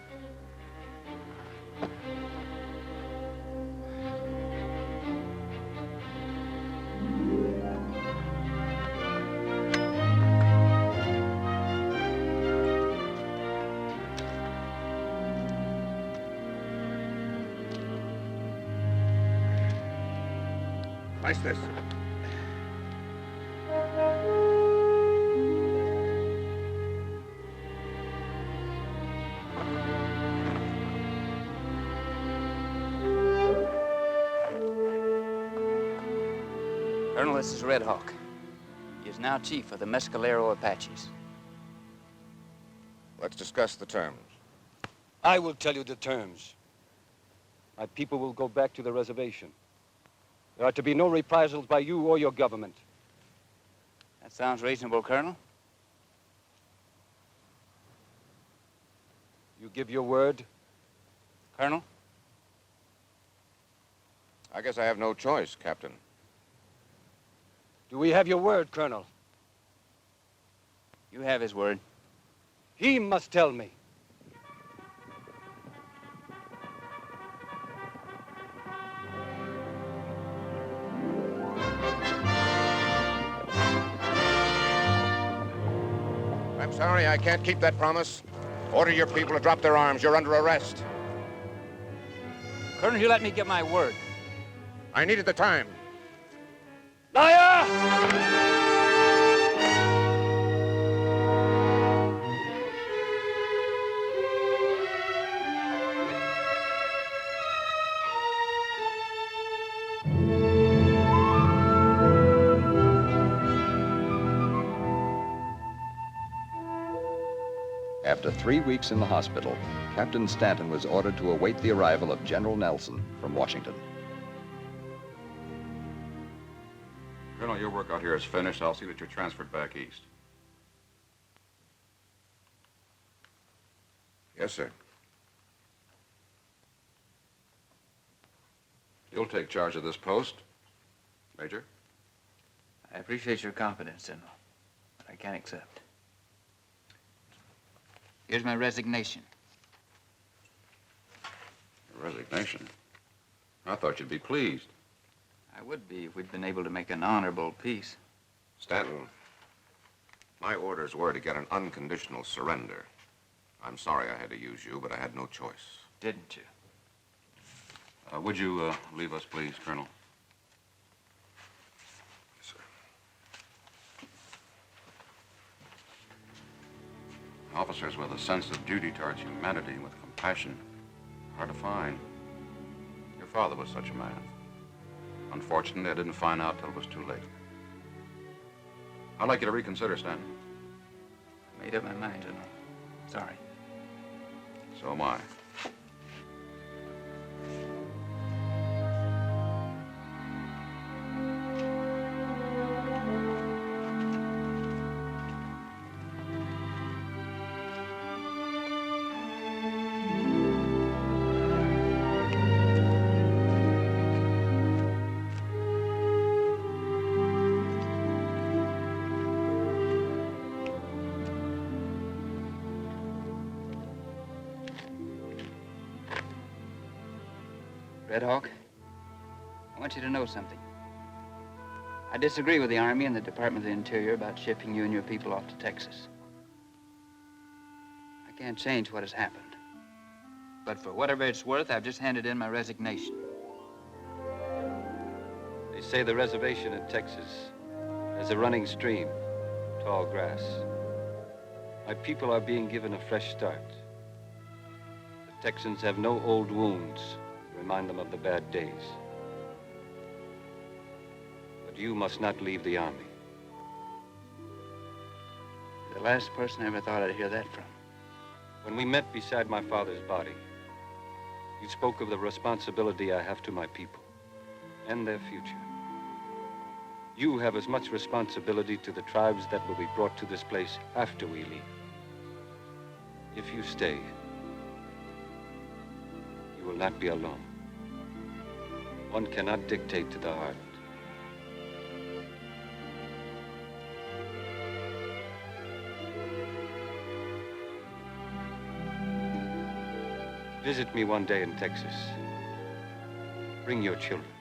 Slice this. Colonel, this is Red Hawk. He is now chief of the Mescalero Apaches. Let's discuss the terms. I will tell you the terms. My people will go back to the reservation. There are to be no reprisals by you or your government. That sounds reasonable, Colonel. You give your word? Colonel? I guess I have no choice, Captain. Do we have your word, Colonel? You have his word. He must tell me. I'm sorry, I can't keep that promise. Order your people to drop their arms. You're under arrest. Colonel, you let me get my word. I needed the time. Liar! After 3 weeks in the hospital, Captain Stanton was ordered to await the arrival of General Nelson from Washington. Colonel, your work out here is finished. I'll see that you're transferred back east. Yes, sir. You'll take charge of this post, Major. I appreciate your confidence, General, but I can't accept. Here's my resignation. Your resignation? I thought you'd be pleased. I would be if we'd been able to make an honorable peace. Stanton, my orders were to get an unconditional surrender. I'm sorry I had to use you, but I had no choice. Didn't you? Would you leave us, please, Colonel? Yes, sir. Officers with a sense of duty towards humanity and with compassion, hard to find. Your father was such a man. Unfortunately, I didn't find out till it was too late. I'd like you to reconsider, Stanton. I made up my mind, General. Sorry. So am I. Red Hawk, I want you to know something. I disagree with the Army and the Department of the Interior about shipping you and your people off to Texas. I can't change what has happened. But for whatever it's worth, I've just handed in my resignation. They say the reservation in Texas has a running stream, tall grass. My people are being given a fresh start. The Texans have no old wounds to remind them of the bad days. But you must not leave the Army. You're the last person I ever thought I'd hear that from. When we met beside my father's body, you spoke of the responsibility I have to my people and their future. You have as much responsibility to the tribes that will be brought to this place after we leave. If you stay, you will not be alone. One cannot dictate to the heart. Visit me one day in Texas. Bring your children.